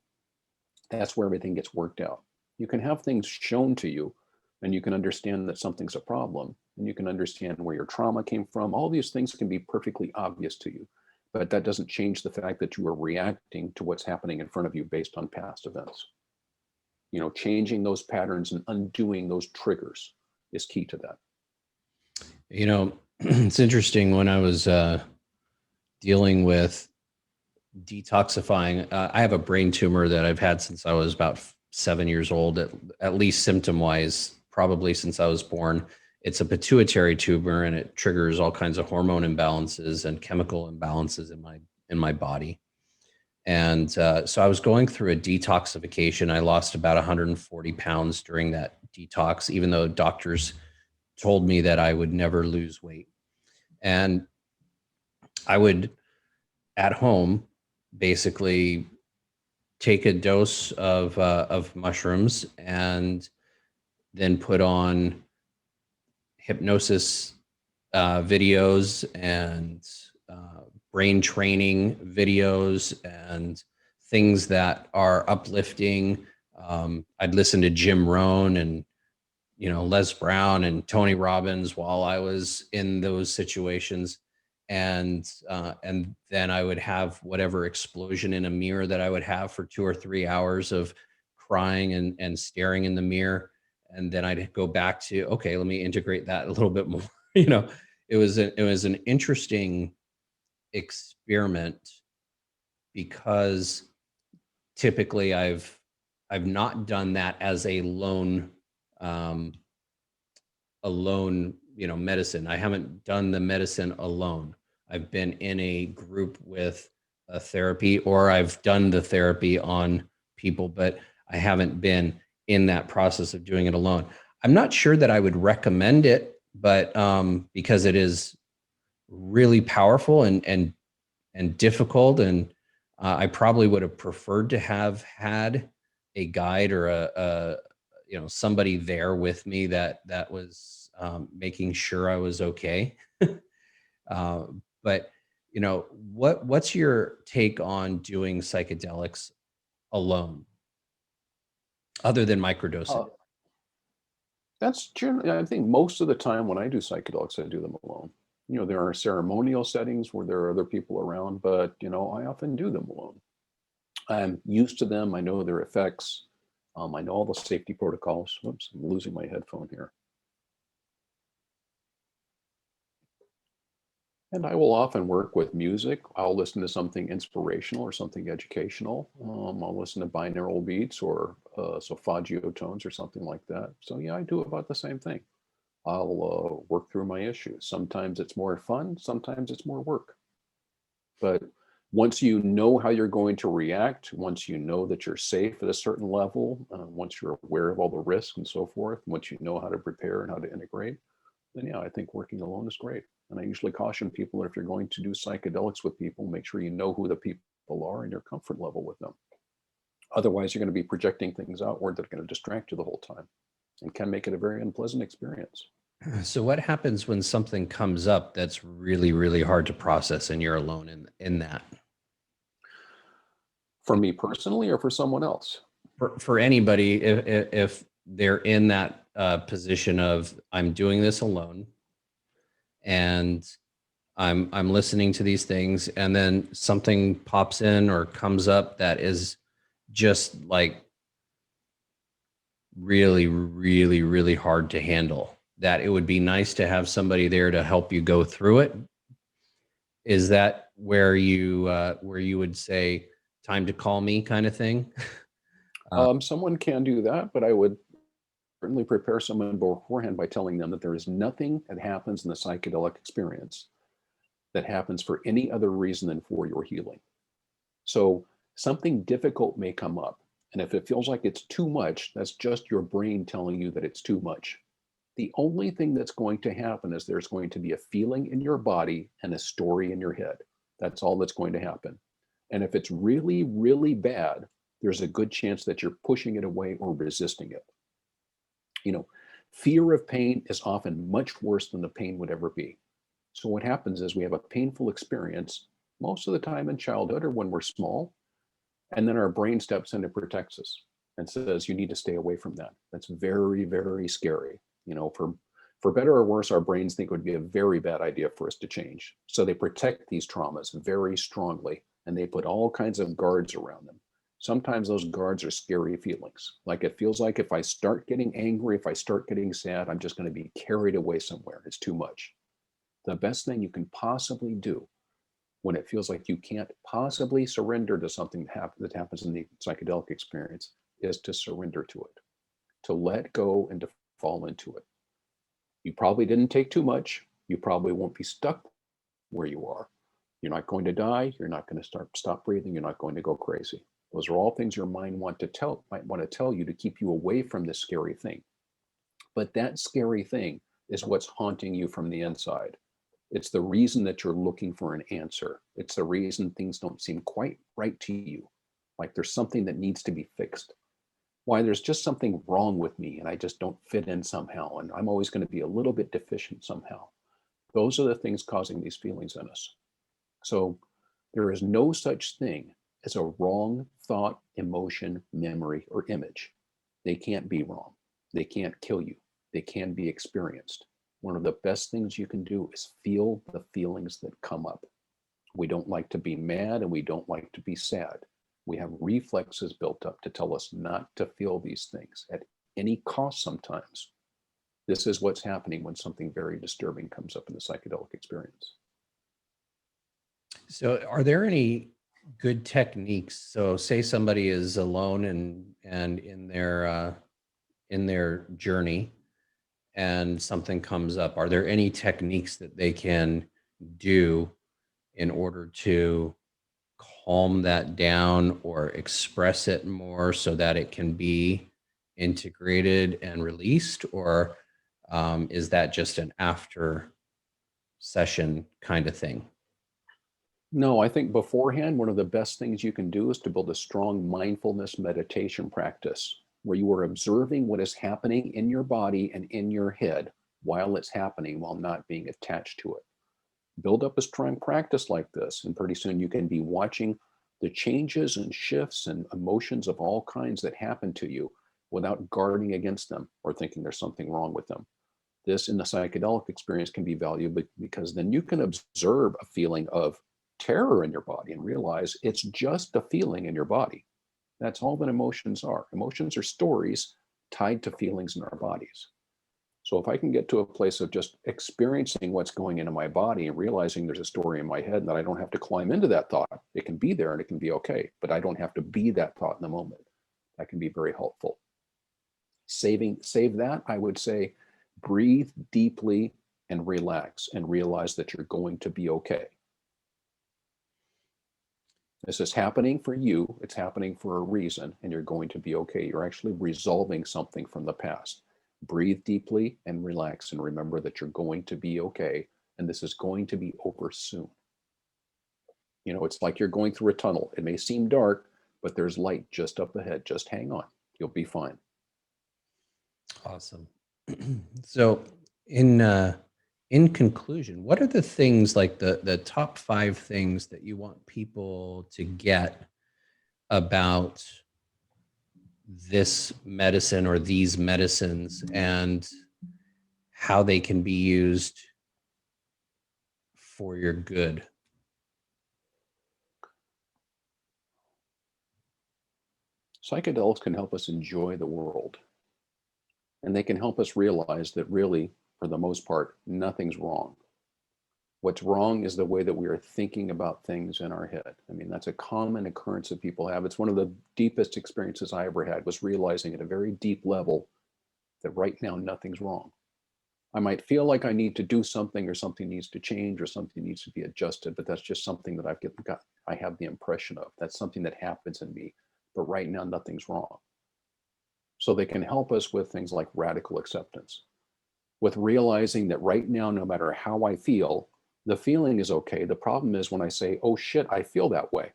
That's where everything gets worked out. You can have things shown to you and you can understand that something's a problem and you can understand where your trauma came from. All these things can be perfectly obvious to you, but that doesn't change the fact that you are reacting to what's happening in front of you based on past events. Changing those patterns and undoing those triggers is key to that. It's interesting when I was dealing with detoxifying. I have a brain tumor that I've had since I was about 7 years old, at least symptom wise, probably since I was born. It's a pituitary tumor and it triggers all kinds of hormone imbalances and chemical imbalances in my body. And so I was going through a detoxification. I lost about 140 pounds during that detox, even though doctors told me that I would never lose weight. And I would, at home, basically take a dose of mushrooms and then put on hypnosis videos and brain training videos and things that are uplifting. I'd listen to Jim Rohn and Les Brown and Tony Robbins while I was in those situations, and then I would have whatever explosion in a mirror that I would have for 2 or 3 hours of crying and staring in the mirror, and then I'd go back to, okay, let me integrate that a little bit more. you know, it was an interesting experiment because typically I've not done that as a lone um, medicine. I haven't done the medicine alone. I've been in a group with a therapy, or I've done the therapy on people, but I haven't been in that process of doing it alone. I'm not sure that I would recommend it, but because it is really powerful and difficult, and I probably would have preferred to have had a guide or a somebody there with me that was making sure I was okay. uh, but what's your take on doing psychedelics alone, other than microdosing? Uh, that's generally, I think most of the time when I do psychedelics, I do them alone. There are ceremonial settings where there are other people around, but I often do them alone. I'm used to them. I know their effects. I know all the safety protocols. Whoops, I'm losing my headphone here. And I will often work with music. I'll listen to something inspirational or something educational. I'll listen to binaural beats or solfeggio tones or something like that. So yeah, I do about the same thing. I'll work through my issues. Sometimes it's more fun. Sometimes it's more work. But once you know how you're going to react, once you know that you're safe at a certain level, once you're aware of all the risks and so forth, once you know how to prepare and how to integrate, then yeah, I think working alone is great. And I usually caution people, if you're going to do psychedelics with people, make sure you know who the people are and your comfort level with them. Otherwise, you're going to be projecting things outward that are going to distract you the whole time and can make it a very unpleasant experience. So what happens when something comes up that's really, really hard to process and you're alone in that? For me personally or for someone else? For anybody, if they're in that position of, I'm doing this alone and I'm listening to these things, and then something pops in or comes up that is just like really, really, really hard to handle, that it would be nice to have somebody there to help you go through it. Is that where you would say, time to call me, kind of thing? Someone can do that, but I would certainly prepare someone beforehand by telling them that there is nothing that happens in the psychedelic experience that happens for any other reason than for your healing. So something difficult may come up. And if it feels like it's too much, that's just your brain telling you that it's too much. The only thing that's going to happen is there's going to be a feeling in your body and a story in your head. That's all that's going to happen. And if it's really, really bad, there's a good chance that you're pushing it away or resisting it. Fear of pain is often much worse than the pain would ever be. So what happens is we have a painful experience most of the time in childhood or when we're small, and then our brain steps in and protects us and says, you need to stay away from that. That's very, very scary. For better or worse, our brains think it would be a very bad idea for us to change. So they protect these traumas very strongly, and they put all kinds of guards around them. Sometimes those guards are scary feelings. Like, it feels like if I start getting angry, if I start getting sad, I'm just going to be carried away somewhere. It's too much. The best thing you can possibly do when it feels like you can't possibly surrender to something that happens in the psychedelic experience is to surrender to it, to let go and to fall into it. You probably didn't take too much. You probably won't be stuck where you are, You're not going to die. You're not going to stop breathing. You're not going to go crazy. Those are all things your mind might want to tell you to keep you away from this scary thing. But that scary thing is what's haunting you from the inside. It's the reason that you're looking for an answer. It's the reason things don't seem quite right to you. Like there's something that needs to be fixed. Why there's just something wrong with me and I just don't fit in somehow. And I'm always going to be a little bit deficient somehow. Those are the things causing these feelings in us. So there is no such thing as a wrong thought, emotion, memory, or image. They can't be wrong. They can't kill you. They can be experienced. One of the best things you can do is feel the feelings that come up. We don't like to be mad and we don't like to be sad. We have reflexes built up to tell us not to feel these things at any cost sometimes. This is what's happening when something very disturbing comes up in the psychedelic experience. So are there any good techniques? So say somebody is alone and in their journey and something comes up. Are there any techniques that they can do in order to calm that down or express it more so that it can be integrated and released? Or is that just an after session kind of thing? No, I think beforehand, one of the best things you can do is to build a strong mindfulness meditation practice where you are observing what is happening in your body and in your head while it's happening, while not being attached to it. Build up a strong practice like this, and pretty soon you can be watching the changes and shifts and emotions of all kinds that happen to you without guarding against them or thinking there's something wrong with them. This in the psychedelic experience can be valuable because then you can observe a feeling of terror in your body and realize it's just a feeling in your body. That's all that emotions are. Emotions are stories tied to feelings in our bodies. So if I can get to a place of just experiencing what's going into my body and realizing there's a story in my head and that I don't have to climb into that thought, it can be there and it can be okay, but I don't have to be that thought in the moment. That can be very helpful. Save that, I would say, breathe deeply and relax and realize that you're going to be okay. This is happening for you. It's happening for a reason, and you're going to be okay. You're actually resolving something from the past. Breathe deeply and relax, and remember that you're going to be okay, and this is going to be over soon. You know, it's like you're going through a tunnel. It may seem dark, but there's light just up ahead. Just hang on. You'll be fine. Awesome. So in conclusion, what are the things, like the top 5 things that you want people to get about this medicine or these medicines and how they can be used for your good? Psychedelics can help us enjoy the world, and they can help us realize that really, for the most part, nothing's wrong. What's wrong is the way that we are thinking about things in our head. I mean, that's a common occurrence that people have. It's one of the deepest experiences I ever had, was realizing at a very deep level that right now nothing's wrong. I might feel like I need to do something or something needs to change or something needs to be adjusted, but that's just something that I have the impression of. That's something that happens in me, but right now nothing's wrong. So they can help us with things like radical acceptance, with realizing that right now, no matter how I feel, the feeling is okay. The problem is when I say, oh shit, I feel that way.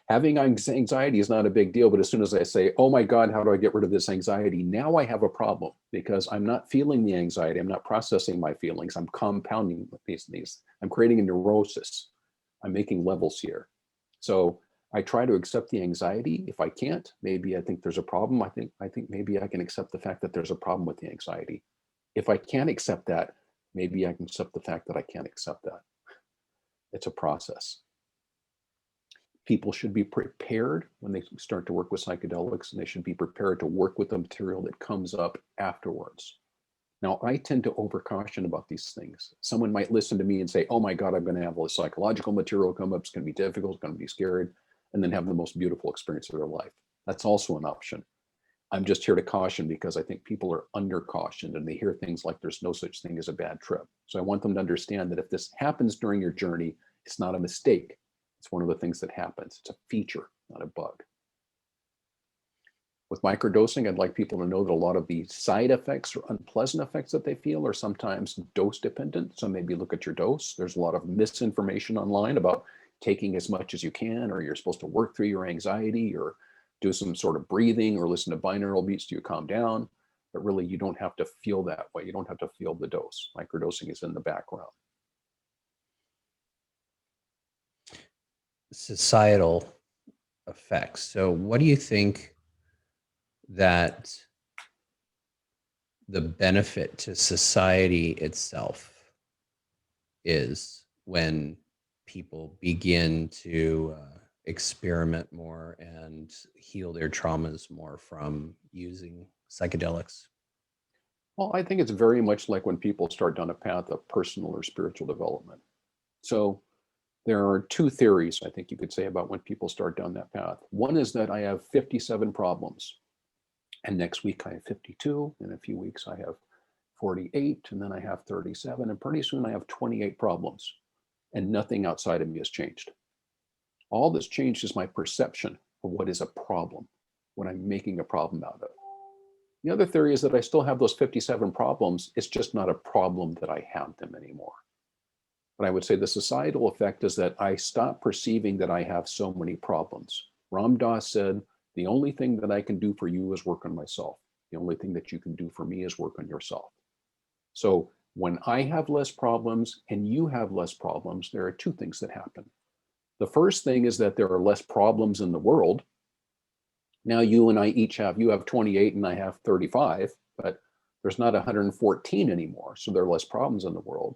Having anxiety is not a big deal, but as soon as I say, oh my God, how do I get rid of this anxiety? Now I have a problem because I'm not feeling the anxiety. I'm not processing my feelings. I'm compounding these. I'm creating a neurosis. I'm making levels here. So I try to accept the anxiety. If I can't, maybe I think there's a problem. I think maybe I can accept the fact that there's a problem with the anxiety. If I can't accept that, maybe I can accept the fact that I can't accept that. It's a process. People should be prepared when they start to work with psychedelics, and they should be prepared to work with the material that comes up afterwards. Now, I tend to overcaution about these things. Someone might listen to me and say, oh my God, I'm going to have all this psychological material come up. It's going to be difficult. It's going to be scared, and then have the most beautiful experience of their life. That's also an option. I'm just here to caution because I think people are under cautioned and they hear things like there's no such thing as a bad trip. So I want them to understand that if this happens during your journey, It's not a mistake. It's one of the things that happens. It's a feature, not a bug. With microdosing, I'd like people to know that a lot of the side effects or unpleasant effects that they feel are sometimes dose dependent. So maybe look at your dose. There's a lot of misinformation online about taking as much as you can, or you're supposed to work through your anxiety, or do some sort of breathing, or listen to binaural beats till you calm down. But really, you don't have to feel that way. You don't have to feel the dose. Microdosing is in the background. Societal effects. So what do you think that the benefit to society itself is when people begin to experiment more and heal their traumas more from using psychedelics? Well, I think it's very much like when people start down a path of personal or spiritual development. So there are two theories, I think you could say, about when people start down that path. One is that I have 57 problems, and next week I have 52. In a few weeks I have 48, and then I have 37, and pretty soon I have 28 problems, and nothing outside of me has changed. All that's changed is my perception of what is a problem, what I'm making a problem out of. The other theory is that I still have those 57 problems. It's just not a problem that I have them anymore. But I would say the societal effect is that I stop perceiving that I have so many problems. Ram Dass said, the only thing that I can do for you is work on myself. The only thing that you can do for me is work on yourself. So when I have less problems and you have less problems, there are two things that happen. The first thing is that there are less problems in the world. Now you and I each have, you have 28 and I have 35, but there's not 114 anymore. So there are less problems in the world.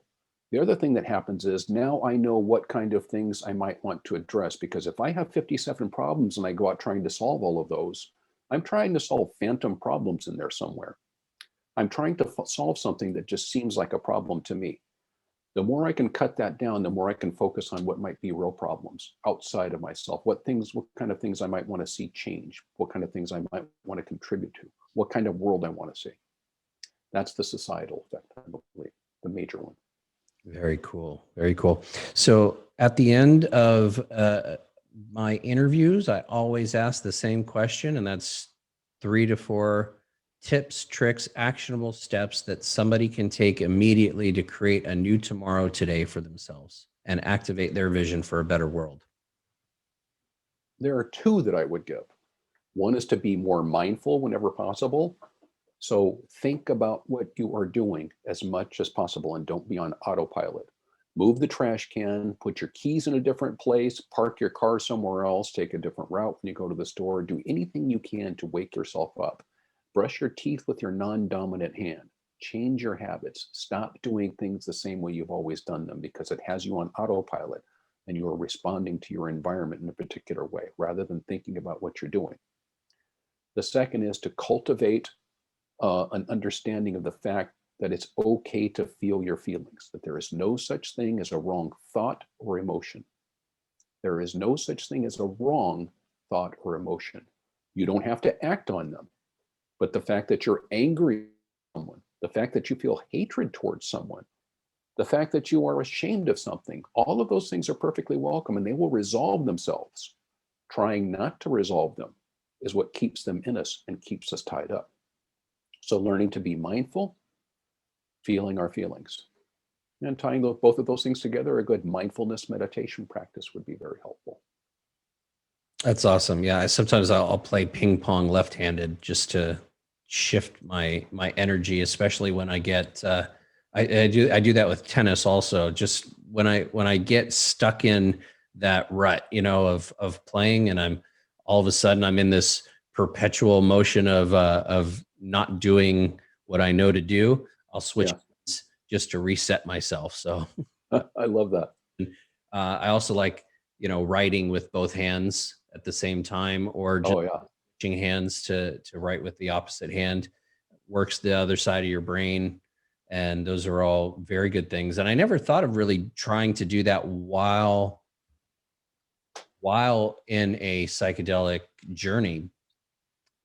The other thing that happens is now I know what kind of things I might want to address, because if I have 57 problems and I go out trying to solve all of those, I'm trying to solve phantom problems in there somewhere. I'm trying to solve something that just seems like a problem to me. The more I can cut that down, the more I can focus on what might be real problems outside of myself, what kind of things I might want to see change, what kind of things I might want to contribute to, what kind of world I want to see. That's the societal effect, I believe, the major one. Very cool. Very cool. So at the end of my interviews, I always ask the same question, and that's 3 to 4 tips, tricks, actionable steps that somebody can take immediately to create a new tomorrow today for themselves and activate their vision for a better world. There are two that I would give. One is to be more mindful whenever possible. So think about what you are doing as much as possible and don't be on autopilot. Move the trash can, put your keys in a different place, park your car somewhere else, take a different route when you go to the store, do anything you can to wake yourself up. Brush your teeth with your non-dominant hand. Change your habits. Stop doing things the same way you've always done them, because it has you on autopilot and you are responding to your environment in a particular way rather than thinking about what you're doing. The second is to cultivate an understanding of the fact that it's okay to feel your feelings, that there is no such thing as a wrong thought or emotion. There is no such thing as a wrong thought or emotion. You don't have to act on them. But the fact that you're angry at someone, the fact that you feel hatred towards someone, the fact that you are ashamed of something, all of those things are perfectly welcome and they will resolve themselves. Trying not to resolve them is what keeps them in us and keeps us tied up. So learning to be mindful, feeling our feelings, and tying both of those things together, a good mindfulness meditation practice would be very helpful. That's awesome. Yeah, sometimes I'll play ping pong left-handed just to shift my energy, especially when I get I do that with tennis also. Just when I get stuck in that rut, of playing, and I'm all of a sudden I'm in this perpetual motion of not doing what I know to do. I'll switch just to reset myself. So I love that. I also like, writing with both hands at the same time, or just switching hands to write with the opposite hand. Works the other side of your brain. And those are all very good things. And I never thought of really trying to do that while in a psychedelic journey.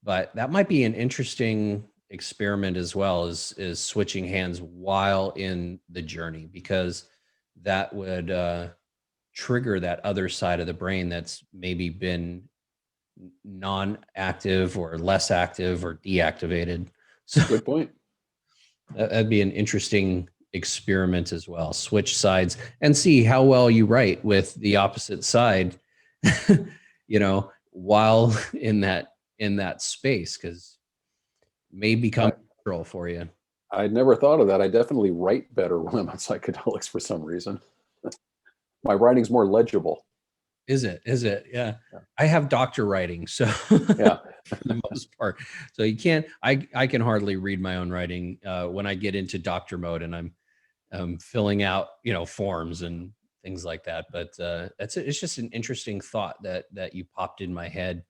But that might be an interesting experiment as well, is switching hands while in the journey, because that would trigger that other side of the brain that's maybe been non-active or less active or deactivated. So Good point. that'd be an interesting experiment as well. Switch sides and see how well you write with the opposite side, while in that space, because may become natural for you. I'd never thought of that. I definitely write better when I'm on psychedelics for some reason. My writing's more legible. Is it? Yeah. Yeah. I have doctor writing, so Yeah. for the most part. So you can't, I can hardly read my own writing when I get into doctor mode and I'm filling out, forms and things like that. But it's just an interesting thought that you popped in my head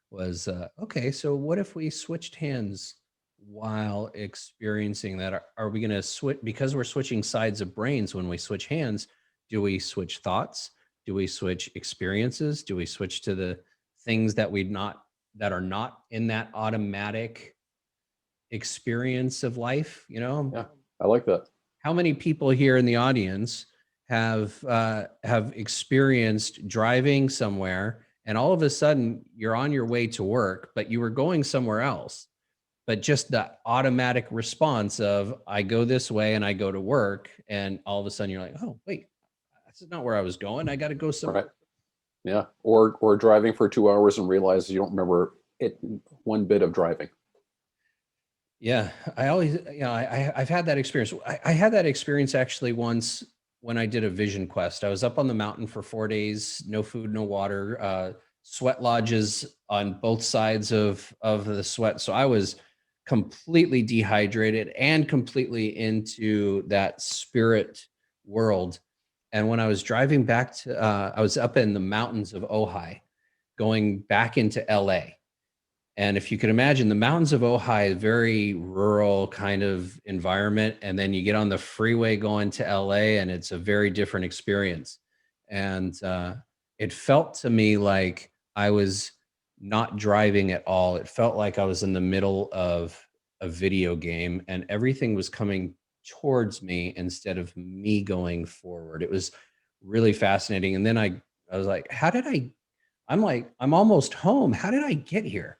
was, okay, so what if we switched hands while experiencing that? Are we going to switch, because we're switching sides of brains when we switch hands? Do we switch thoughts? Do we switch experiences? Do we switch to the things that that are not in that automatic experience of life? Yeah, I like that. How many people here in the audience have experienced driving somewhere and all of a sudden you're on your way to work, but you were going somewhere else? But just the automatic response of I go this way and I go to work, and all of a sudden you're like, oh wait, this is not where I was going. I got to go somewhere. Right. Yeah. Or driving for 2 hours and realize you don't remember it one bit of driving. Yeah. I always, I've had that experience. I had that experience actually once when I did a vision quest. I was up on the mountain for 4 days, no food, no water, sweat lodges on both sides of the sweat. So I was completely dehydrated and completely into that spirit world. And when I was driving back to, I was up in the mountains of Ojai, going back into LA. And if you could imagine, the mountains of Ojai, very rural kind of environment. And then you get on the freeway going to LA, and it's a very different experience. And it felt to me like I was not driving at all. It felt like I was in the middle of a video game and everything was coming towards me instead of me going forward. It was really fascinating. And then I was like, I'm almost home. How did I get here?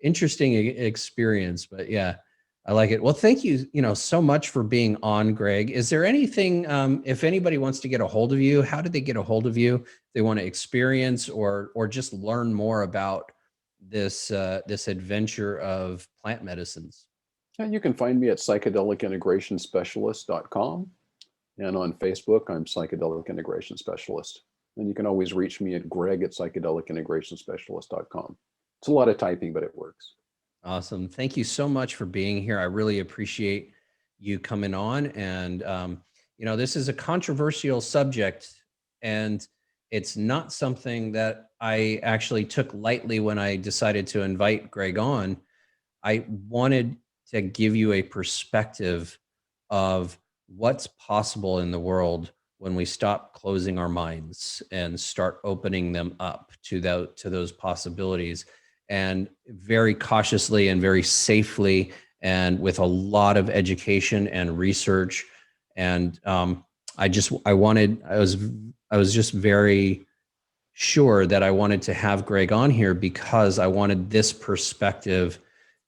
Interesting experience, but yeah, I like it. Well, thank you, so much for being on, Greg. Is there anything, if anybody wants to get a hold of you, how do they get a hold of you? If they want to experience or just learn more about this adventure of plant medicines? And you can find me at psychedelicintegrationspecialist.com, and on Facebook, I'm Psychedelic Integration Specialist. And you can always reach me at greg@psychedelicintegrationspecialist.com. It's a lot of typing, but it works. Awesome. Thank you so much for being here. I really appreciate you coming on. And, this is a controversial subject, and it's not something that I actually took lightly when I decided to invite Greg on. I wanted to give you a perspective of what's possible in the world when we stop closing our minds and start opening them up to those possibilities, and very cautiously and very safely and with a lot of education and research. And I was just very sure that I wanted to have Greg on here because I wanted this perspective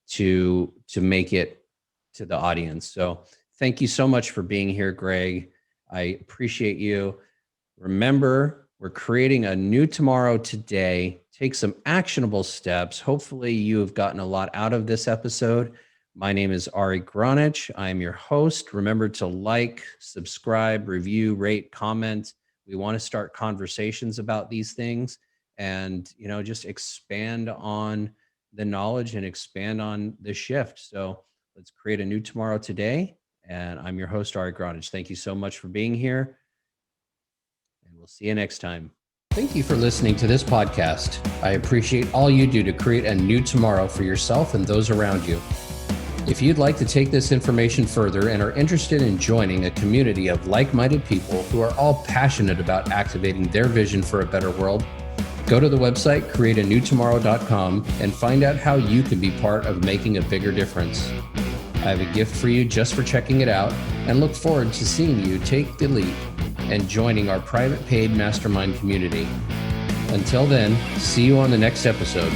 to make it to the audience. So thank you so much for being here, Greg. I appreciate you. Remember, we're creating a new tomorrow today. Take some actionable steps. Hopefully you have gotten a lot out of this episode. My name is Ari Gronich. I'm your host. Remember to like, subscribe, review, rate, comment. We want to start conversations about these things and, just expand on the knowledge and expand on the shift. So let's create a new tomorrow today. And I'm your host, Ari Gronich. Thank you so much for being here. And we'll see you next time. Thank you for listening to this podcast. I appreciate all you do to create a new tomorrow for yourself and those around you. If you'd like to take this information further and are interested in joining a community of like-minded people who are all passionate about activating their vision for a better world, go to the website createanewtomorrow.com and find out how you can be part of making a bigger difference. I have a gift for you just for checking it out and look forward to seeing you take the leap. and joining our private paid mastermind community. Until then, see you on the next episode.